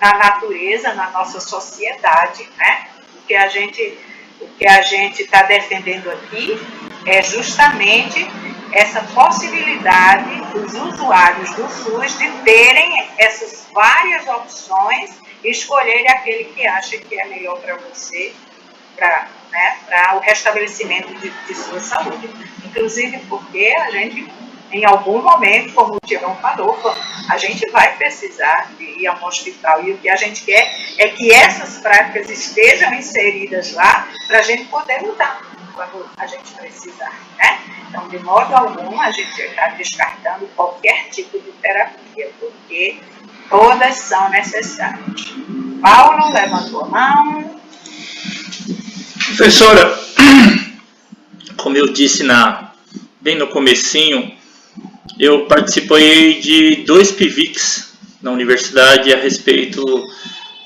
na natureza, na nossa sociedade, né? O que a gente está defendendo aqui é justamente essa possibilidade dos usuários do SUS de terem essas várias opções e escolherem aquele que acha que é melhor para você, para o restabelecimento de sua saúde. Inclusive porque a gente, em algum momento, como o Tião falou, a gente vai precisar de ir a um hospital. E o que a gente quer é que essas práticas estejam inseridas lá para a gente poder lutar quando a gente precisar, né? Então, de modo algum, a gente está descartando qualquer tipo de terapia, porque todas são necessárias. Paulo levantou a mão. Professora, como eu disse bem no comecinho, eu participei de 2 PIVICs na universidade a respeito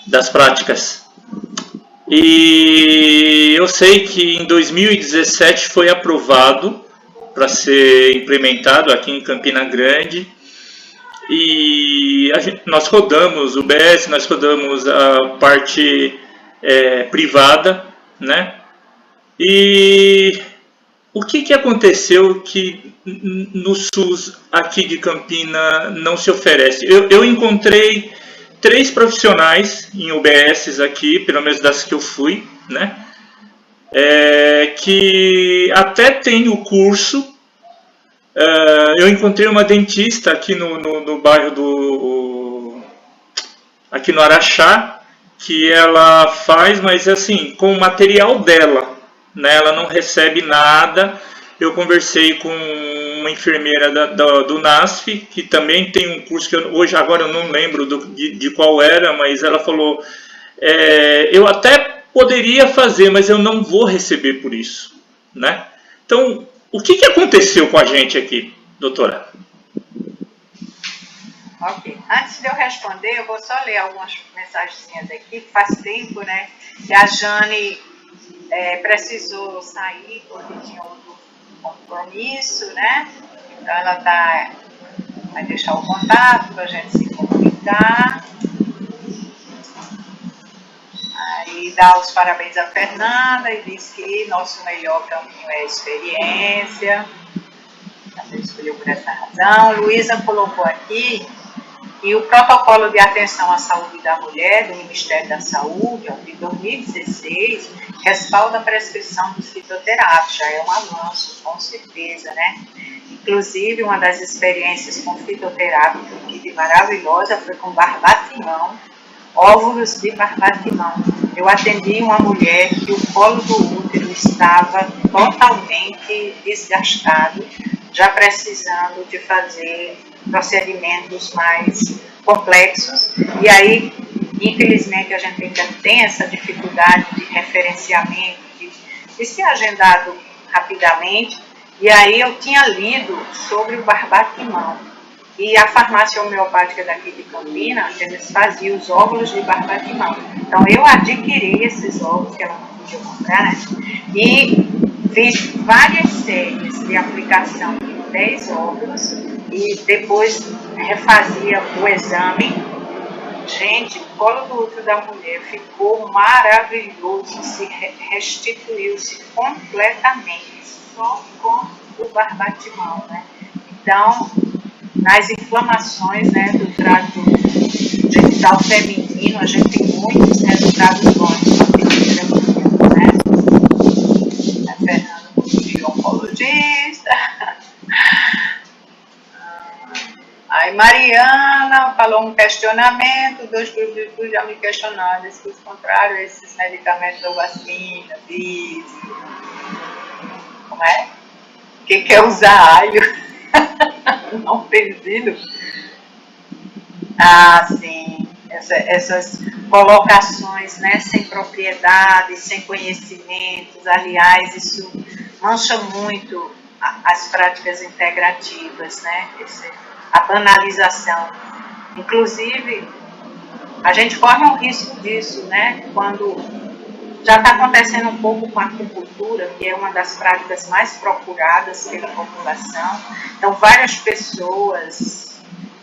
das práticas. E eu sei que em 2017 foi aprovado para ser implementado aqui em Campina Grande. E nós rodamos o UBS, nós rodamos a parte privada, né? E o que aconteceu que no SUS aqui de Campina não se oferece? Eu encontrei 3 profissionais em UBSs aqui, pelo menos das que eu fui, né? Que até tem o curso. Eu encontrei uma dentista aqui no bairro aqui no Araxá, que ela faz, mas assim, com o material dela, né? Ela não recebe nada. Eu conversei com uma enfermeira do NASF, que também tem um curso que agora eu não lembro de qual era, mas ela falou, eu até poderia fazer, mas eu não vou receber por isso, né? Então, o que aconteceu com a gente aqui, doutora? Ok. Antes de eu responder, eu vou só ler algumas mensagenzinhas aqui, que faz tempo, né, que a Jane precisou sair porque tinha outro compromisso, né? Então ela vai deixar o contato para a gente se comunicar. Aí dá os parabéns à Fernanda e diz que nosso melhor caminho é a experiência. Você escolheu por essa razão. Luísa colocou aqui que o protocolo de atenção à saúde da mulher do Ministério da Saúde, de 2016, respalda a prescrição dos fitoterápicos. Já é um avanço, com certeza, né? Inclusive, uma das experiências com fitoterápico que tive maravilhosa foi com barbatimão, óvulos de barbatimão. Eu atendi uma mulher que o colo do útero estava totalmente desgastado, já precisando de fazer procedimentos mais complexos. E aí, infelizmente, a gente ainda tem essa dificuldade de referenciamento, de ser agendado rapidamente. E aí eu tinha lido sobre o barbatimão. E a farmácia homeopática daqui de Campinas, eles faziam os óvulos de barbatimão. Então, eu adquiri esses óvulos, que ela não podia comprar, né? E fiz várias séries de aplicação de 10 óvulos e depois refazia o exame. Gente, o colo do útero da mulher ficou maravilhoso, se restituiu-se completamente, só com o barbatimão, né? Então, nas inflamações, né, do trato genital feminino, a gente tem muitos resultados bons, né? A Fernanda foi oncologista. Aí Mariana falou um questionamento, 2 grupos já me questionaram, eles que contrário a esses medicamentos ou vacina, como é? O que é usar alho? Não perdido. Ah, sim. Essas colocações, né, sem propriedade, sem conhecimentos, aliás, isso mancha muito as práticas integrativas, né? A banalização. Inclusive, a gente corre um risco disso, né? Quando já está acontecendo um pouco com a acupuntura, que é uma das práticas mais procuradas pela população. Então, várias pessoas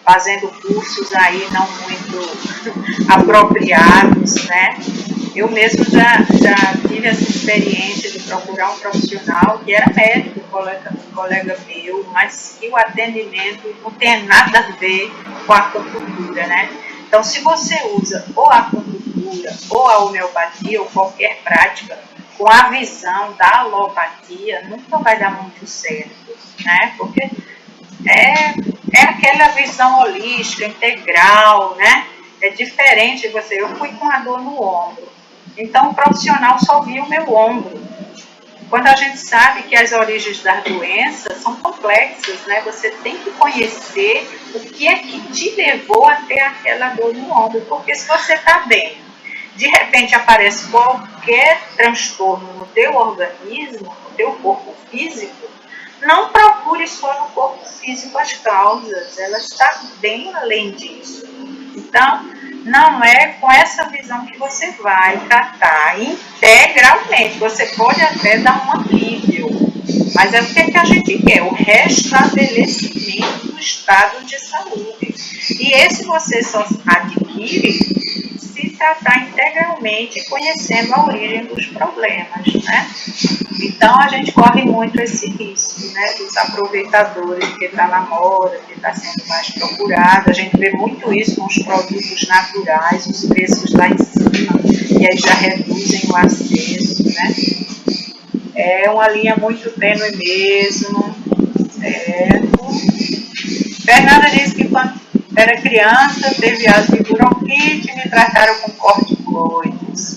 fazendo cursos aí não muito apropriados, né? Eu mesmo já tive essa experiência de procurar um profissional que era médico, colega meu, mas que o atendimento não tem nada a ver com a acupuntura, né? Então, se você usa ou a acupuntura, ou a homeopatia, ou qualquer prática, com a visão da alopatia, nunca vai dar muito certo, né? Porque é aquela visão holística, integral, né? É diferente você. Eu fui com a dor no ombro, então o profissional só viu o meu ombro. Quando a gente sabe que as origens das doenças são complexas, né? Você tem que conhecer o que é que te levou a ter aquela dor no ombro, porque se você está bem, de repente aparece qualquer transtorno no teu organismo, no teu corpo físico, não procure só no corpo físico as causas, ela está bem além disso. Então, não é com essa visão que você vai tratar integralmente. Você pode até dar um alívio, mas é o que a gente quer? O restabelecimento do estado de saúde. E esse você só adquire se tratar integralmente, conhecendo a origem dos problemas, né? Então, a gente corre muito esse risco, né, dos aproveitadores, que está na moda, que está sendo mais procurado. A gente vê muito isso com os produtos naturais, os preços lá em cima, e aí já reduzem o acesso, né? É uma linha muito tênue mesmo, certo? Fernanda disse que quando era criança, teve asma de bronquite e me trataram com corticoides.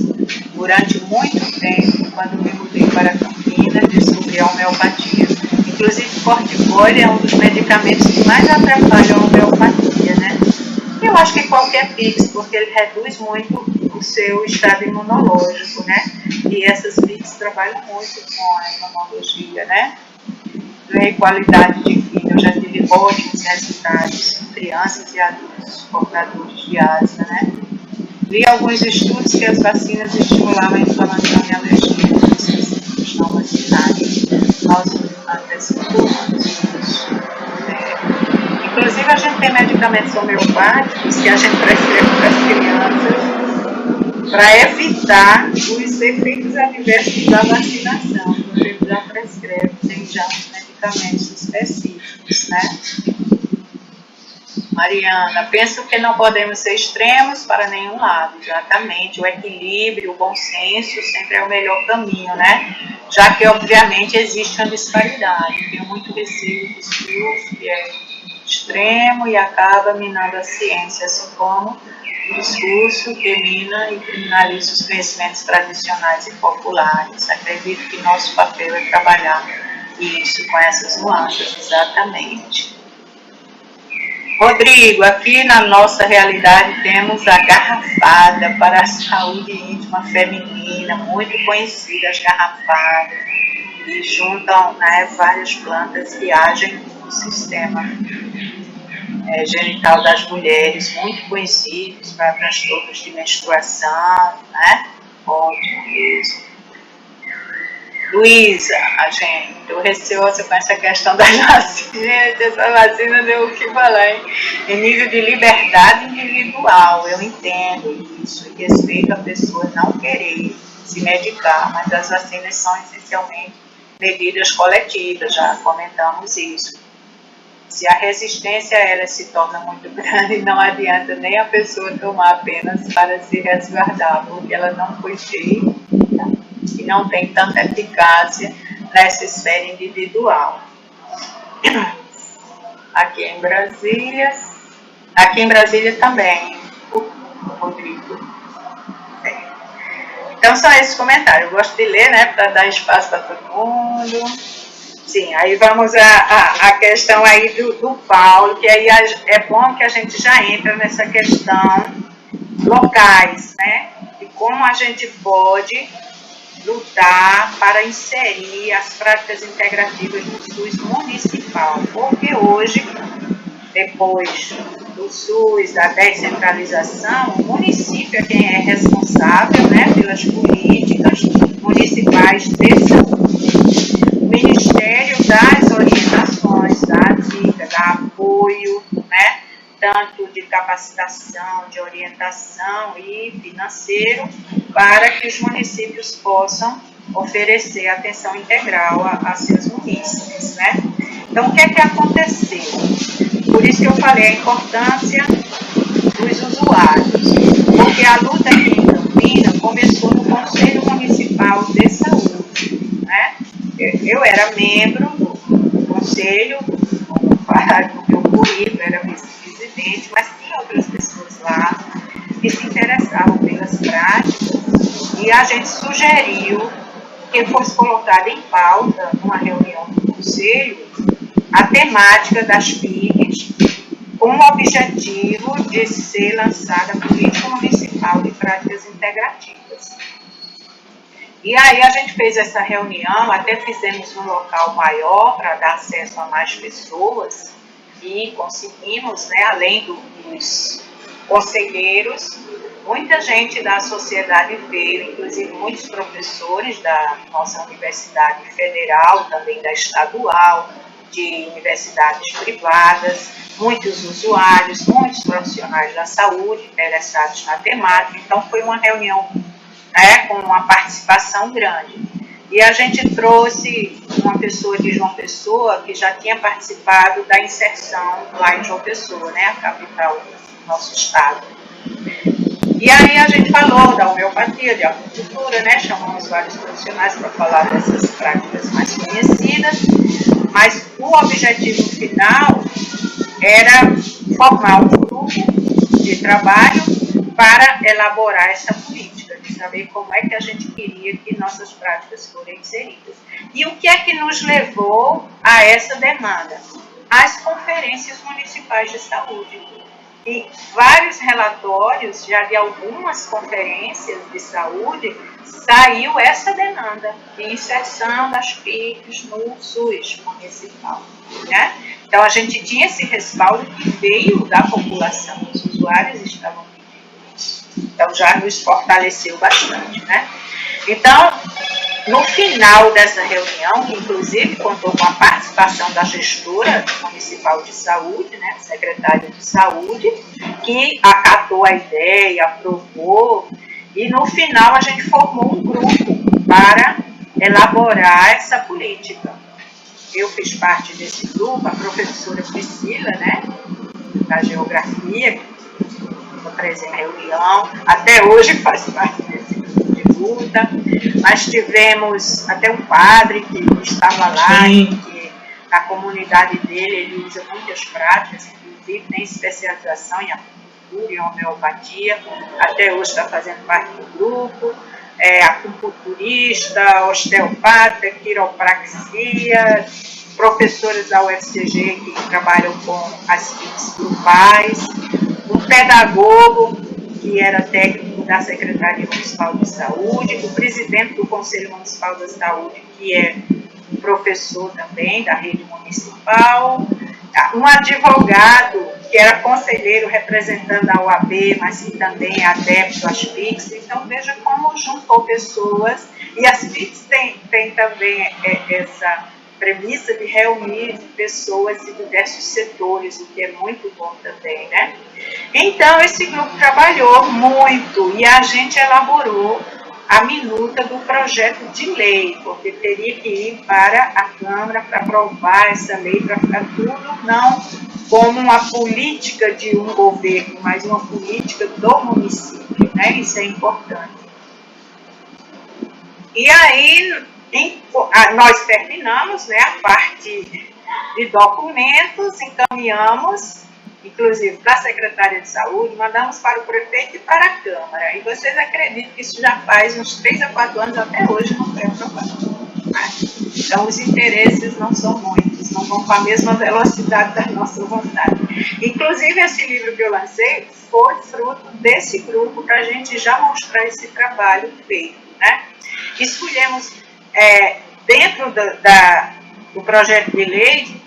Durante muito tempo, quando me mudei para Campinas, descobri a homeopatia. Inclusive, corticoide é um dos medicamentos que mais atrapalham a homeopatia, né? Eu acho que qualquer PIX, porque ele reduz muito o seu estado imunológico, né? E essas PIX trabalham muito com a imunologia, né? Ganhei qualidade de vida, eu já tive ótimos resultados em crianças e adultos portadores de asma, né? Vi alguns estudos que as vacinas estimulavam a inflamação e alergia dos pacientes não vacinados aos sintomas. Inclusive, a gente tem medicamentos homeopáticos que a gente prescreve para as crianças para evitar os efeitos adversos da vacinação. A gente já prescreve, tem já os medicamentos específicos, né? Mariana, penso que não podemos ser extremos para nenhum lado, exatamente. O equilíbrio, o bom senso sempre é o melhor caminho, né? Já que, obviamente, existe uma disparidade. Tenho muito receio do discurso que é extremo e acaba minando a ciência, assim como o discurso que mina e criminaliza os conhecimentos tradicionais e populares. Acredito que nosso papel é trabalhar isso com essas nuances, exatamente. Rodrigo, aqui na nossa realidade temos a garrafada para a saúde íntima feminina, muito conhecida, as garrafadas, que juntam, né, várias plantas que agem no sistema genital das mulheres, muito conhecidos para transtornos de menstruação, né? Ótimo mesmo. Luísa, a gente, estou receosa com essa questão das vacinas. Essa vacina deu o que falar, hein? Em nível de liberdade individual, eu entendo isso e respeito a pessoa não querer se medicar, mas as vacinas são essencialmente medidas coletivas, já comentamos isso. Se a resistência a ela se torna muito grande, não adianta nem a pessoa tomar apenas para se resguardar, porque ela não foi feita e não tem tanta eficácia nessa esfera individual. Aqui em Brasília também, Rodrigo. Então, são esses comentários. Eu gosto de ler, né, para dar espaço para todo mundo. Sim, aí vamos à questão aí do Paulo, que aí é bom que a gente já entra nessa questão locais, né, de como a gente pode lutar para inserir as práticas integrativas no SUS municipal, porque hoje, depois do SUS, da descentralização, o município é quem é responsável, né, pelas políticas municipais de saúde. O Ministério dá as orientações, dá a dica, dá apoio, né, tanto de capacitação, de orientação e financeiro, para que os municípios possam oferecer atenção integral a seus munícipes, né? Então, o que é que aconteceu? Por isso que eu falei a importância dos usuários, porque a luta aqui em Campina começou no Conselho Municipal de Saúde, né? Eu era membro do conselho, no meu currículo, era vice-presidente, mas tinha outras pessoas lá que se interessavam pelas práticas, e a gente sugeriu que fosse colocada em pauta, numa reunião do conselho, a temática das PICs, com o objetivo de ser lançada a política municipal de práticas integrativas. E aí a gente fez essa reunião, até fizemos um local maior para dar acesso a mais pessoas, e conseguimos, né, além dos conselheiros, muita gente da sociedade veio, inclusive muitos professores da nossa Universidade Federal, também da Estadual, de universidades privadas, muitos usuários, muitos profissionais da saúde interessados na temática. Então foi uma reunião, né, com uma participação grande. E a gente trouxe uma pessoa de João Pessoa que já tinha participado da inserção lá em João Pessoa, né, a capital do nosso estado. E aí a gente falou da homeopatia, de acupuntura, né, chamamos vários profissionais para falar dessas práticas mais conhecidas, mas o objetivo final era formar um grupo de trabalho para elaborar essa política, de saber como é que a gente queria que nossas práticas fossem inseridas. E o que é que nos levou a essa demanda? As conferências municipais de saúde. E vários relatórios, já de algumas conferências de saúde, saiu essa demanda de inserção das PICs no SUS municipal, né? Então, a gente tinha esse respaldo que veio da população, os usuários estavam pedindo isso. Então, já nos fortaleceu bastante, né? Então, no final dessa reunião, que inclusive contou com a participação da gestora municipal de saúde, né, secretária de saúde, que acatou a ideia, aprovou, e no final a gente formou um grupo para elaborar essa política. Eu fiz parte desse grupo, a professora Priscila, né, da geografia, que presente em reunião, até hoje faz parte desse grupo de luta. Nós tivemos até um padre que estava lá, que na comunidade dele ele usa muitas práticas, inclusive tem especialização em acupuntura e homeopatia, até hoje está fazendo parte do grupo, acupunturista, osteopata, quiropraxia, professores da UFCG que trabalham com as PICs grupais, um pedagogo que era técnico da Secretaria Municipal de Saúde, o presidente do Conselho Municipal da Saúde, que é professor também da rede municipal, um advogado que era conselheiro representando a OAB, mas que também é adepto às PICs. Então, veja como juntou pessoas, e as PICs têm também essa premissa de reunir pessoas de diversos setores, o que é muito bom também, né? Então, esse grupo trabalhou muito e a gente elaborou a minuta do projeto de lei, porque teria que ir para a Câmara para aprovar essa lei, para ficar tudo não como uma política de um governo, mas uma política do município, né? Isso é importante. E aí, nós terminamos, né, a parte de documentos, encaminhamos, inclusive para a Secretaria de Saúde, mandamos para o prefeito e para a Câmara. E vocês acreditam que isso já faz uns 3 a 4 anos, até hoje não foi aprovado. Então, os interesses não são muitos, não vão com a mesma velocidade da nossa vontade. Inclusive, esse livro que eu lancei foi fruto desse grupo para a gente já mostrar esse trabalho feito, né? Escolhemos, dentro do projeto de lei,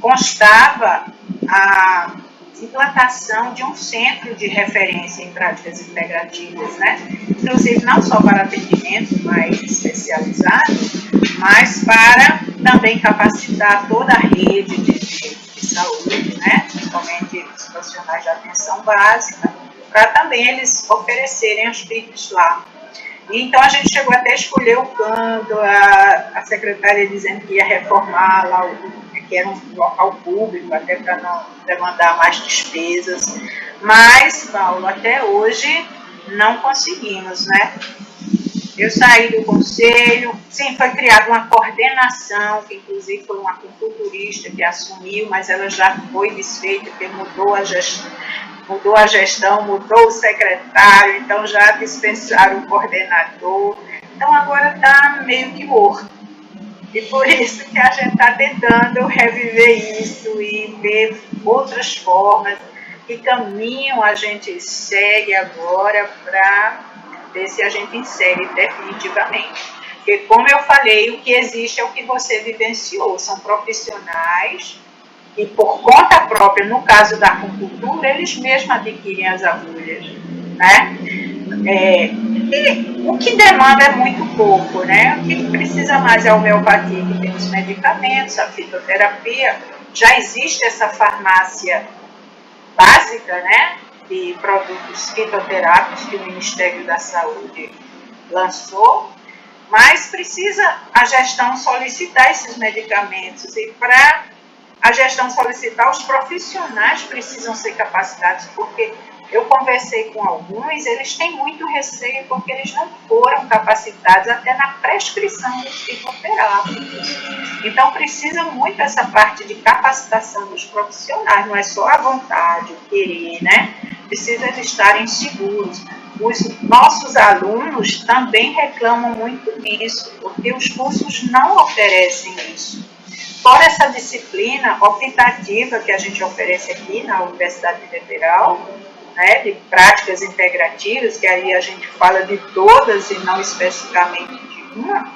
constava a implantação de um centro de referência em práticas integrativas, né? Inclusive não só para atendimento mais especializado, mas para também capacitar toda a rede de de saúde, né, principalmente os profissionais de atenção básica, para também eles oferecerem as PICs lá. E, então a gente chegou até a escolher o canto, a secretária dizendo que ia reformar lá, que era um local público, até para não demandar mais despesas. Mas, Paulo, até hoje não conseguimos, né? Eu saí do conselho, sim, foi criada uma coordenação, que inclusive foi uma acupunturista que assumiu, mas ela já foi desfeita, porque mudou a gestão, mudou o secretário, então já dispensaram o coordenador. Então agora está meio que morto. E por isso que a gente está tentando reviver isso e ver outras formas, que caminho a gente segue agora para ver se a gente insere definitivamente. Porque, como eu falei, o que existe é o que você vivenciou. São profissionais e, por conta própria, no caso da acupuntura, eles mesmos adquirem as agulhas, né? E o que demanda é muito pouco, né? O que precisa mais é a homeopatia, que tem os medicamentos, a fitoterapia. Já existe essa farmácia básica, né, de produtos fitoterápicos que o Ministério da Saúde lançou, mas precisa a gestão solicitar esses medicamentos, e para a gestão solicitar, os profissionais precisam ser capacitados, porque eu conversei com alguns, eles têm muito receio porque eles não foram capacitados até na prescrição dos fitoterápicos. Então precisa muito essa parte de capacitação dos profissionais, não é só a vontade, o querer, né? Precisa eles estarem seguros. Os nossos alunos também reclamam muito disso, porque os cursos não oferecem isso. Fora essa disciplina optativa que a gente oferece aqui na Universidade Federal, né, de práticas integrativas, que aí a gente fala de todas e não especificamente de uma,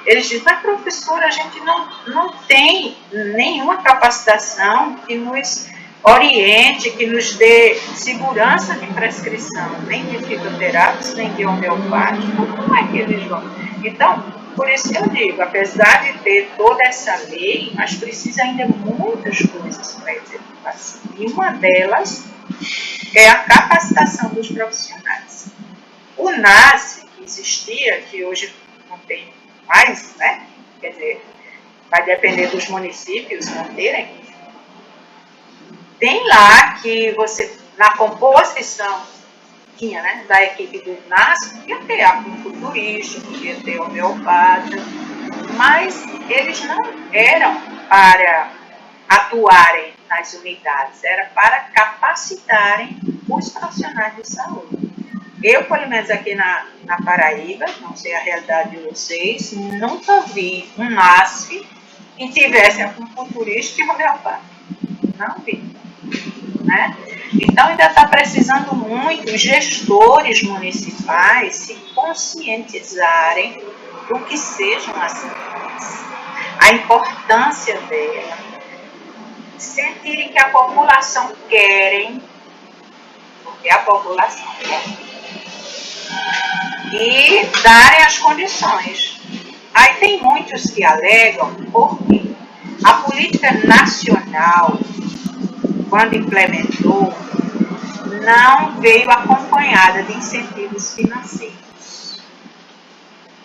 eles dizem, mas professora, a gente não tem nenhuma capacitação que nos oriente, que nos dê segurança de prescrição, nem de fitoterápicos, nem de homeopático. Como é que eles vão? Então, por isso que eu digo, apesar de ter toda essa lei, mas precisa ainda muitas coisas para executar. E uma delas é a capacitação dos profissionais. O NASF, que existia, que hoje não tem mais, né? Quer dizer, vai depender dos municípios manterem. Tem lá que você, na composição, tinha, né, da equipe do NASF, podia ter acupunturista, podia ter homeopata, mas eles não eram para atuarem nas unidades, era para capacitarem os profissionais de saúde. Eu, pelo menos aqui na Paraíba, não sei a realidade de vocês, nunca vi um NASF que tivesse acupunturista e homeopata. Não vi. Né? Então ainda está precisando muito os gestores municipais se conscientizarem do que sejam as ciências, a importância dela, sentirem que a população querem, porque a população quer, e darem as condições. Aí tem muitos que alegam porque a política nacional, quando implementou, não veio acompanhada de incentivos financeiros.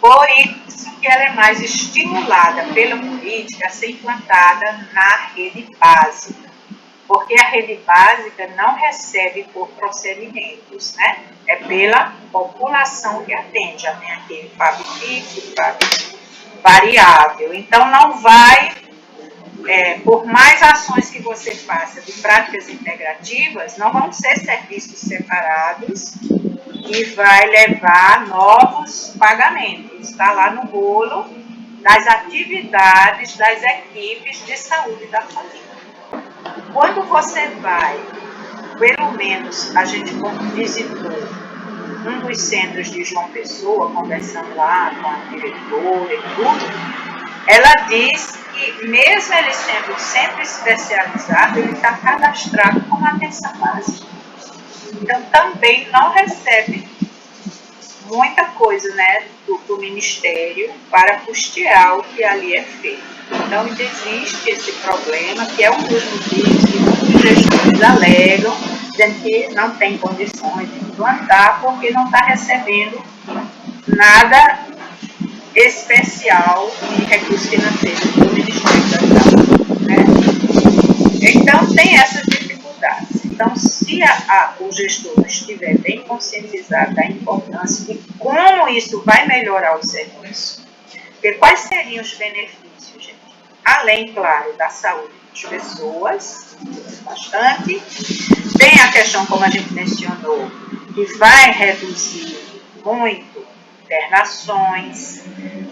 Por isso que ela é mais estimulada pela política a ser implantada na rede básica. Porque a rede básica não recebe por procedimentos, né? É pela população que atende. Já tem aquele FAB fixo, FAB variável. Então não vai... por mais ações que você faça de práticas integrativas, não vão ser serviços separados e vai levar novos pagamentos. Está lá no bolo das atividades das equipes de saúde da família. Quando você vai, pelo menos a gente visitou um dos centros de João Pessoa, conversando lá com a diretora e tudo, ela diz que mesmo ele sendo centro especializado, ele está cadastrado como atenção básica. Então também não recebe muita coisa, né, do Ministério para custear o que ali é feito. Então, existe esse problema, que é um dos motivos que muitos gestores alegam, dizendo que não tem condições de implantar porque não está recebendo nada especial de recursos financeiros do Ministério da Saúde, né? Então, tem essas dificuldades. Então, se o gestor estiver bem conscientizado da importância e como isso vai melhorar o serviço, porque quais seriam os benefícios, gente? Além, claro, da saúde das pessoas, bastante, tem a questão, como a gente mencionou, que vai reduzir muito internações,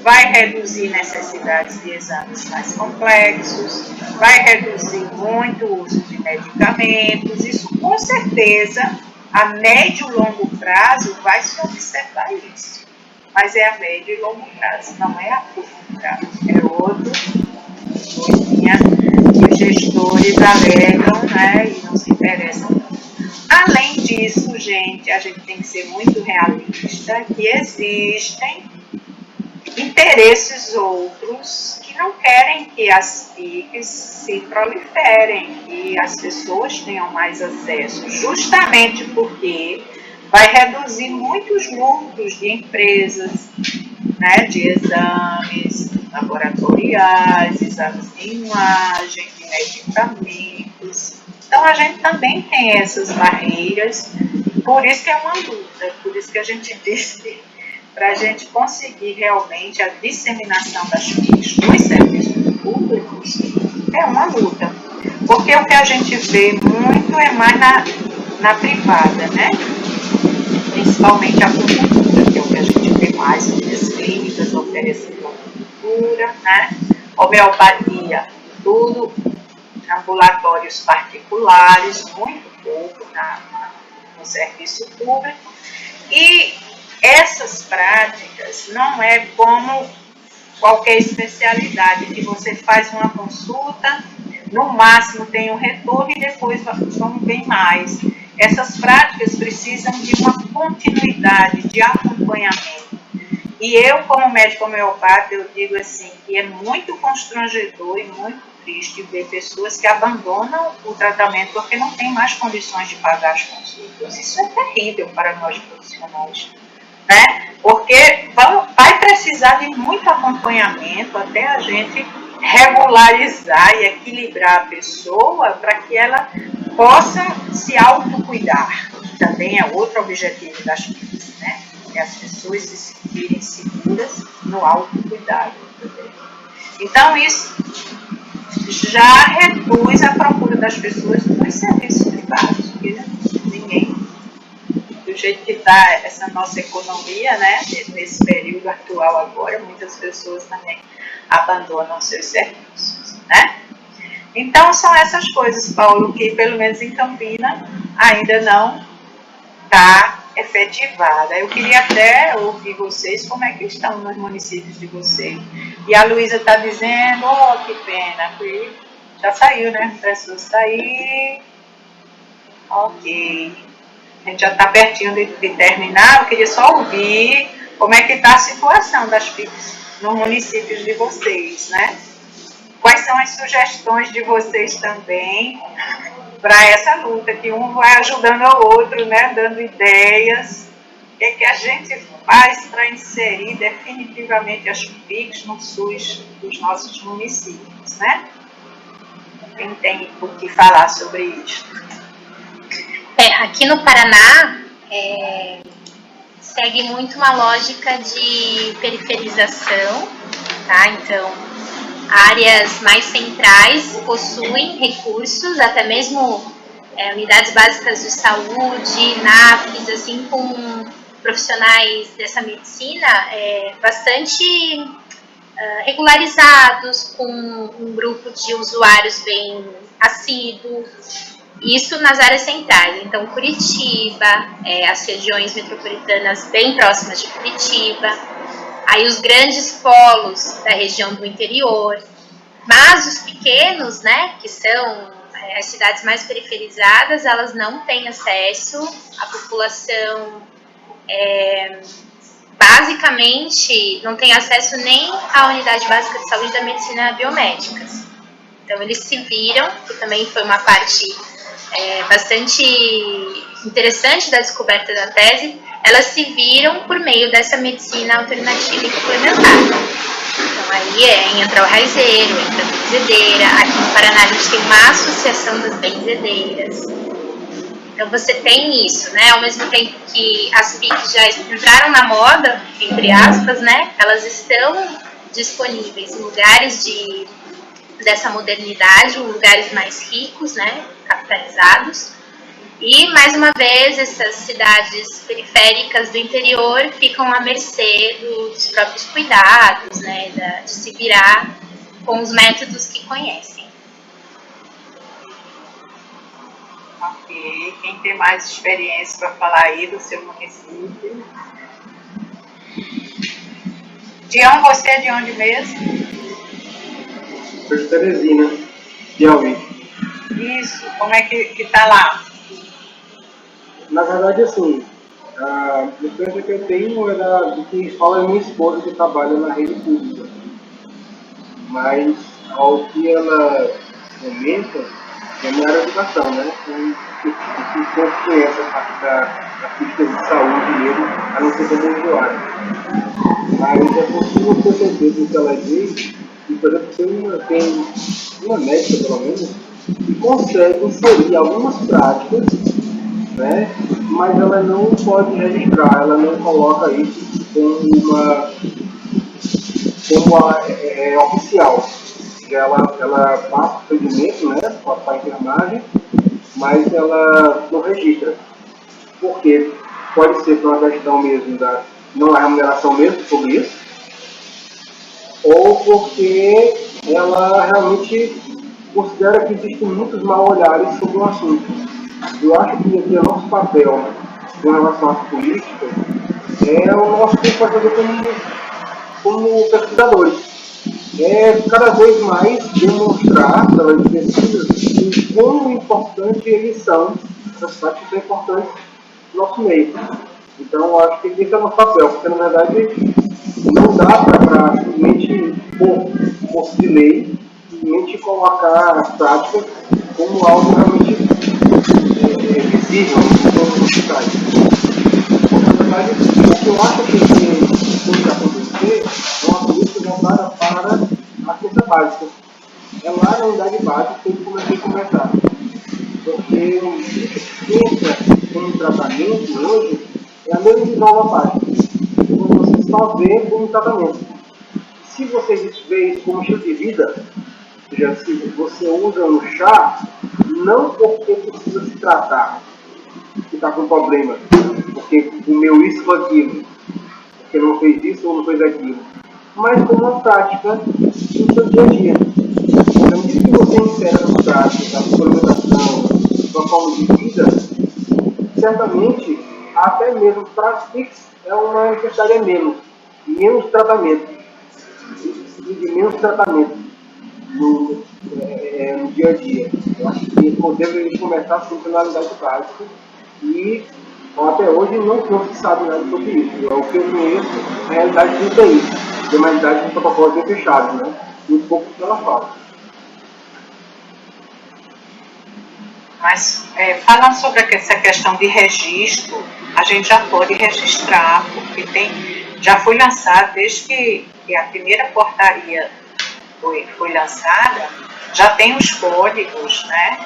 vai reduzir necessidades de exames mais complexos, vai reduzir muito o uso de medicamentos. Isso, com certeza, a médio e longo prazo vai se observar isso. Mas é a médio e longo prazo, não é a curto prazo. É outro coisinha que os gestores alegam, né, e não se interessam. Além disso, gente, a gente tem que ser muito realista, que existem interesses outros que não querem que as PICs se proliferem, que as pessoas tenham mais acesso, justamente porque vai reduzir muitos lucros de empresas, né, de exames laboratoriais, exames de imagem, de medicamentos. Então, a gente também tem essas barreiras, por isso que é uma luta, por isso que a gente disse para a gente conseguir realmente a disseminação das PICs nos serviços públicos, é uma luta. Porque o que a gente vê muito é mais na privada, né? Principalmente a acupuntura, que é o que a gente vê mais, as clínicas oferecendo acupuntura, né? Homeopatia, tudo, ambulatórios particulares, muito pouco no serviço público. E essas práticas não é como qualquer especialidade, que você faz uma consulta, no máximo tem um retorno e depois não vem mais. Essas práticas precisam de uma continuidade, de acompanhamento. E eu, como médico homeopata, eu digo assim, que é muito constrangedor e muito triste ver pessoas que abandonam o tratamento porque não têm mais condições de pagar as consultas. Isso é terrível para nós profissionais, né? Porque vai precisar de muito acompanhamento até a gente regularizar e equilibrar a pessoa para que ela possa se autocuidar, que também é outro objetivo das PICs, né? É as pessoas se sentirem seguras no autocuidado. Então, isso já reduz a procura das pessoas nos serviços privados, porque ninguém, do jeito que está essa nossa economia, né, nesse período atual agora, muitas pessoas também abandonam seus serviços, né? Então, são essas coisas, Paulo, que pelo menos em Campina ainda não está efetivada. Eu queria até ouvir vocês como é que estão nos municípios de vocês. E a Luísa está dizendo, oh, que pena, que já saiu, né? A pessoa sair. Ok. A gente já está pertinho de terminar. Eu queria só ouvir como é que está a situação das PICs nos municípios de vocês, né? Quais são as sugestões de vocês também para essa luta, que um vai ajudando ao outro, né, dando ideias. O que é que a gente faz para inserir definitivamente as PICs no SUS dos nossos municípios, né? Quem tem o que falar sobre isso? Aqui no Paraná, segue muito uma lógica de periferização, tá? Então, áreas mais centrais possuem recursos, até mesmo unidades básicas de saúde, NAPs, assim, com profissionais dessa medicina bastante regularizados, com um grupo de usuários bem assíduo. Isso nas áreas centrais. Então, Curitiba, as regiões metropolitanas bem próximas de Curitiba, aí os grandes polos da região do interior, mas os pequenos, né, que são as cidades mais periferizadas, elas não têm acesso, a população basicamente não tem acesso nem à unidade básica de saúde da medicina biomédicas. Então eles se viram, que também foi uma parte bastante interessante da descoberta da tese, elas se viram por meio dessa medicina alternativa e complementar. Então aí entra o raizeiro, entra a benzedeira. Aqui no Paraná a gente tem uma associação das benzedeiras. Então você tem isso, né? Ao mesmo tempo que as PICs já entraram na moda, entre aspas, né? Elas estão disponíveis em lugares dessa modernidade, em lugares mais ricos, né? Capitalizados. E, mais uma vez, essas cidades periféricas do interior ficam à mercê dos próprios cuidados, né, de se virar com os métodos que conhecem. Ok. Quem tem mais experiência para falar aí do seu município? Dion, você é de onde mesmo? Sou de Teresina, Piauí. Isso. Como é que tá lá? Na verdade, assim, a experiência que eu tenho era do que fala minha esposa que trabalha na rede pública. Mas, ao que ela comenta, é a minha área de educação, né? Que todos conhecem a parte da pista de saúde mesmo, a não ser como usuário. Mas é possível perceber do que ela diz, e, por exemplo, tem uma médica, pelo menos, que consegue inserir algumas práticas, né? Mas ela não pode registrar, ela não coloca isso como oficial. Ela passa o procedimento, né, para a enfermagem, mas ela não registra. Porque pode ser por uma questão mesmo da não há remuneração mesmo sobre isso, ou porque ela realmente considera que existem muitos mal-olhares sobre o assunto. Eu acho que aqui o nosso papel com relação às políticas é o nosso que fazer como pesquisadores. É cada vez mais demonstrar, pelas pesquisas, o quão importante eles são, essas práticas são importantes no nosso meio. Então, eu acho que esse é o nosso papel, porque na verdade não dá para simplesmente por de lei, simplesmente colocar as práticas como algo realmente visível em todos os hospitais. Na verdade, o que eu acho que tem que acontecer é uma política voltada para a ciência básica. É lá na unidade básica que eu comecei a conversar. Porque a ciência como tratamento hoje é a mesma de nova parte. Você só vê como tratamento. Se você vê isso como estilo de vida, ou seja, se você usa um chá, não porque precisa se tratar, que está com problema, porque comeu isso ou aquilo, porque não fez isso ou não fez aquilo, mas como uma prática do seu dia a dia. À medida que você insere essa prática, a suplementação, sua forma de vida, certamente, até mesmo para as PICs, é uma necessidade a menos tratamento, de menos tratamento no dia a dia. Eu acho que podemos começar a funcionalidade básica e até hoje não se sabe nada sobre isso. O que eu conheço, a realidade não tem isso. Tem uma realidade de protocolos bem fechados, né? Muito pouco que ela fala. Mas, falando sobre essa questão de registro, a gente já pode registrar, porque já foi lançado, desde que a primeira portaria foi lançada, já tem os códigos, né,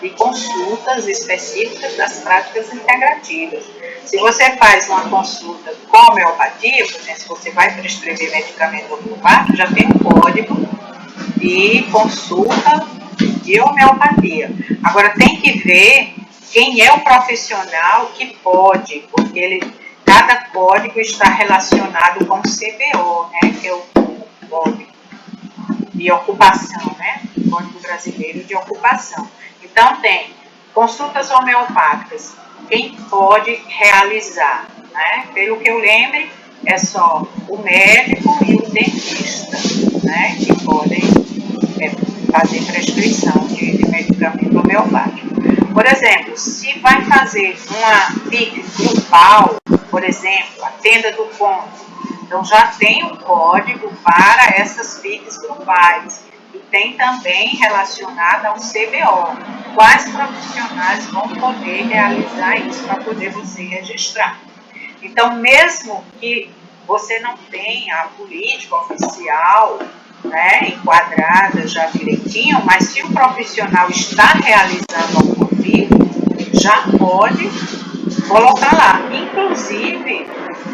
de consultas específicas das práticas integrativas. Se você faz uma consulta com homeopatia, por exemplo, se você vai prescrever medicamento homeopático, já tem um código de consulta de homeopatia. Agora, tem que ver quem é o profissional que pode, porque cada código está relacionado com o CBO, né, que é o Código de Ocupação, né, o Código Brasileiro de Ocupação. Então, tem consultas homeopáticas, quem pode realizar, né, pelo que eu lembre, é só o médico e o dentista, né, que podem fazer prescrição de medicamento homeopático. Por exemplo, se vai fazer uma PIC grupal, por exemplo, a tenda do ponto. Então, já tem um código para essas FICs grupais. E tem também relacionado ao CBO. Quais profissionais vão poder realizar isso para poder você registrar. Então, mesmo que você não tenha a política oficial, né, enquadrada já direitinho, mas se o profissional está realizando alguma FIC, já pode colocar lá. Inclusive,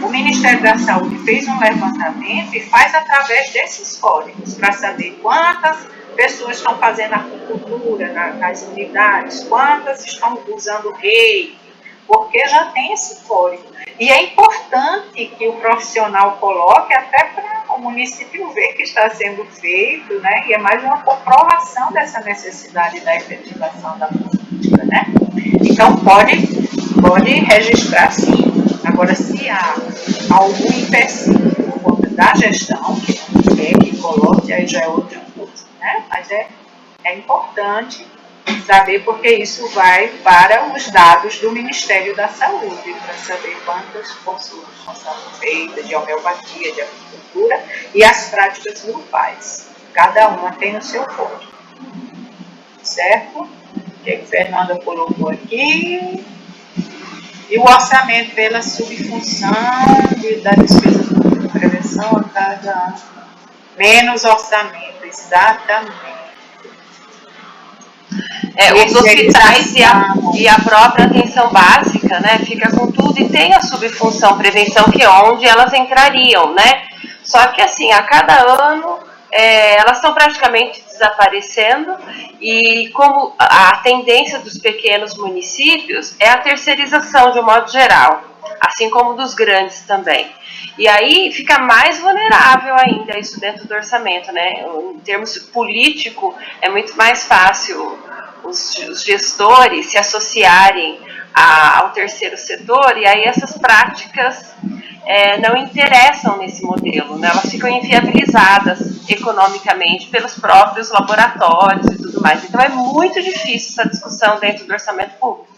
o Ministério da Saúde fez um levantamento e faz através desses códigos para saber quantas pessoas estão fazendo acupuntura nas unidades, quantas estão usando reiki, porque já tem esse código. E é importante que o profissional coloque até para o município ver que está sendo feito, né? E é mais uma comprovação dessa necessidade da efetivação da política, né? Então, pode registrar sim. Agora, se há algum empecilho por conta da gestão, que não quer que coloque, aí já é outra coisa, né? Mas é importante saber porque isso vai para os dados do Ministério da Saúde, para saber quantas consultas estão sendo feitas de homeopatia, de acupuntura e as práticas grupais. Cada uma tem o seu código. Certo? O que a Fernanda colocou aqui? E o orçamento pela subfunção da despesa de prevenção, menos orçamento, exatamente. Os hospitais e a própria atenção básica, né, fica com tudo e tem a subfunção prevenção, que é onde elas entrariam, né? Só que assim, a cada ano elas estão praticamente desaparecendo e como a tendência dos pequenos municípios é a terceirização de um modo geral, assim como dos grandes também. E aí fica mais vulnerável ainda isso dentro do orçamento, né? Em termos político, é muito mais fácil os gestores se associarem ao terceiro setor e aí essas práticas não interessam nesse modelo, né? Elas ficam inviabilizadas economicamente pelos próprios laboratórios e tudo mais. Então é muito difícil essa discussão dentro do orçamento público.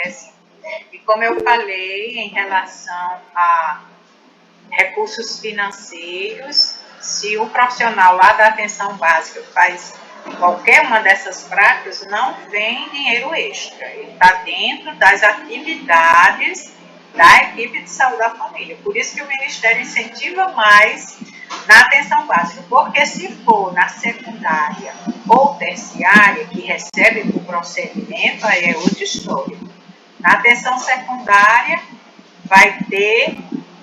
Sim. E como eu falei em relação a recursos financeiros, se o profissional lá da atenção básica faz qualquer uma dessas práticas, não vem dinheiro extra. Ele está dentro das atividades da equipe de saúde da família. Por isso que o Ministério incentiva mais na atenção básica, porque se for na secundária ou terciária, que recebe por procedimento, aí é outra história. Na atenção secundária, vai ter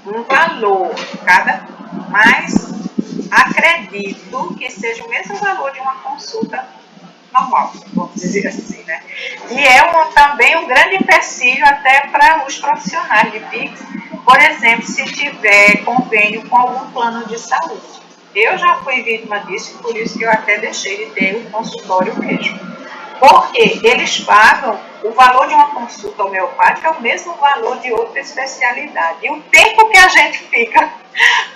um valor, mas acredito que seja o mesmo valor de uma consulta normal, vamos dizer assim, né? E é também um grande empecilho até para os profissionais de PIX, por exemplo, se tiver convênio com algum plano de saúde. Eu já fui vítima disso, por isso que eu até deixei de ter o consultório mesmo. Porque eles pagam o valor de uma consulta homeopática é o mesmo valor de outra especialidade. E o tempo que a gente fica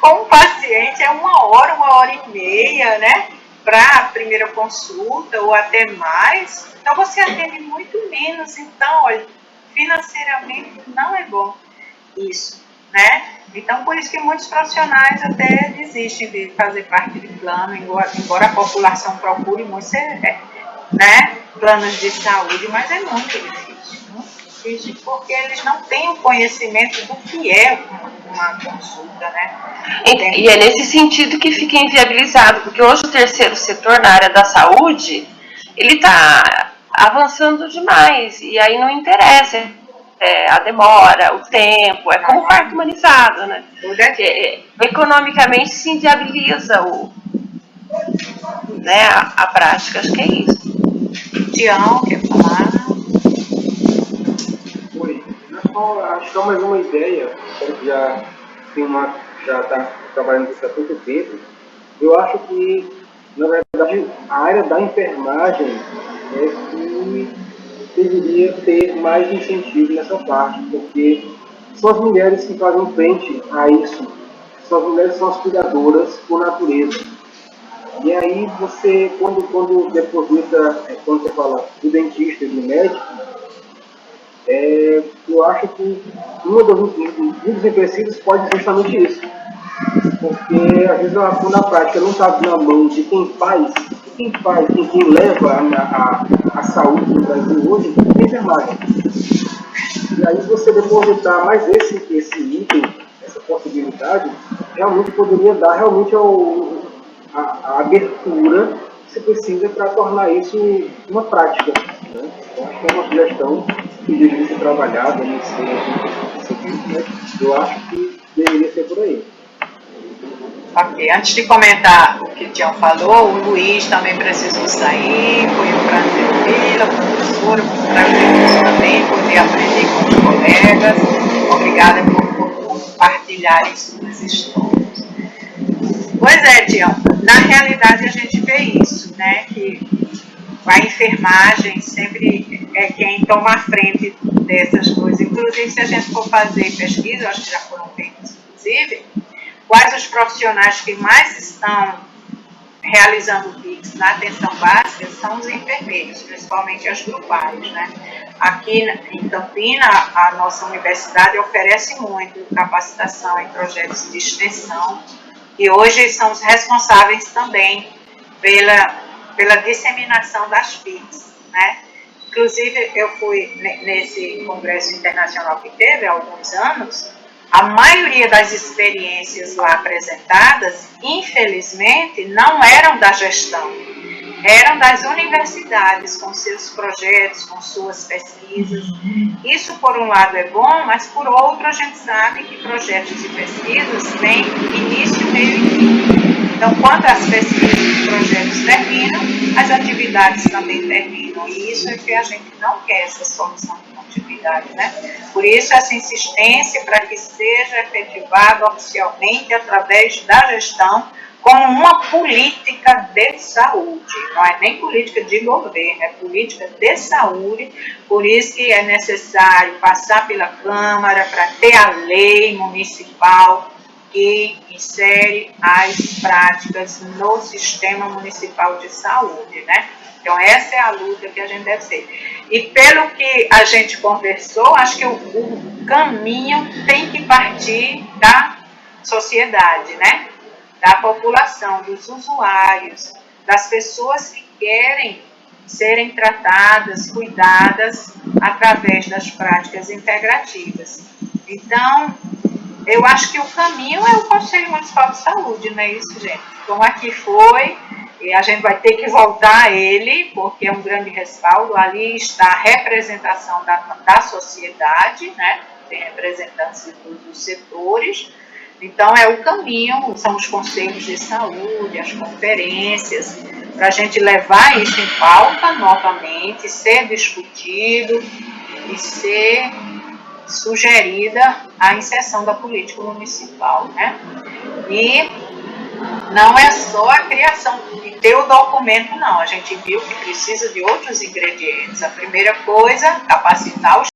com o paciente é 1 hora, 1h30, né? Para a primeira consulta ou até mais. Então você atende muito menos. Então, olha, financeiramente não é bom isso, né? Então, por isso que muitos profissionais até desistem de fazer parte de plano, embora a população procure muito, né, planos de saúde, mas é muito difícil, porque eles não têm o conhecimento do que é uma consulta, né? E é nesse sentido que fica inviabilizado, porque hoje o terceiro setor na área da saúde, ele está avançando demais, e aí não interessa a demora, o tempo, é como parto humanizado, né? Porque, economicamente se inviabiliza né, a prática, acho que é isso. Tião, quer falar? Oi, acho que é mais uma ideia, que já está trabalhando isso há muito tempo. Eu acho que, na verdade, a área da enfermagem é que deveria ter mais incentivo nessa parte, porque são as mulheres que fazem frente a isso, são as mulheres que são as cuidadoras por natureza. E aí você, quando deposita, quando você fala do dentista e do médico, eu acho que um dos empecilhos pode ser justamente isso. Porque, às vezes, quando a prática não está na mão de quem leva a saúde no Brasil hoje, é a enfermagem. E aí, você depositar mais esse item, essa possibilidade, realmente poderia dar realmente a abertura que se precisa para tornar isso uma prática. Né? Eu acho que é uma sugestão que deveria ser trabalhada nesse vídeo, né? Eu acho que deveria ser por aí. Ok, antes de comentar o que o Tião falou, o Luiz também precisou sair, foi um prazer ouvi-la, professora, muito prazer também poder aprender com os colegas. Obrigada por compartilharem suas histórias. Pois é, Tião, na realidade a gente vê isso, né, que a enfermagem sempre é quem toma a frente dessas coisas. Inclusive, se a gente for fazer pesquisa, eu acho que já foram feitas, inclusive, quais os profissionais que mais estão realizando o PIX na atenção básica são os enfermeiros, principalmente as grupais, né? Aqui em Campina, a nossa universidade oferece muito capacitação em projetos de extensão e hoje são os responsáveis também pela disseminação das PICs, né? Inclusive, eu fui nesse congresso internacional que teve há alguns anos, a maioria das experiências lá apresentadas, infelizmente, não eram da gestão, eram das universidades, com seus projetos, com suas pesquisas. Isso, por um lado, é bom, mas, por outro, a gente sabe que projetos e pesquisas têm início, meio e fim. Então, quando as pesquisas e projetos terminam, as atividades também terminam. E isso é que a gente não quer, essa solução de continuidade, né? Por isso, essa insistência para que seja efetivado oficialmente através da gestão como uma política de saúde. Não é nem política de governo, é política de saúde. Por isso que é necessário passar pela Câmara para ter a lei municipal que insere as práticas no sistema municipal de saúde, né? Então, essa é a luta que a gente deve ter. E pelo que a gente conversou, acho que o caminho tem que partir da sociedade, né? Da população, dos usuários, das pessoas que querem serem tratadas, cuidadas através das práticas integrativas. Então, eu acho que o caminho é o Conselho Municipal de Saúde, não é isso, gente? Como aqui foi, e a gente vai ter que voltar a ele, porque é um grande respaldo. Ali está a representação da sociedade, né? Tem representantes de todos os setores. Então, é o caminho, são os conselhos de saúde, as conferências, para a gente levar isso em pauta novamente, ser discutido e ser sugerida a inserção da política municipal, né? E não é só a criação de ter o documento, não. A gente viu que precisa de outros ingredientes. A primeira coisa, capacitar os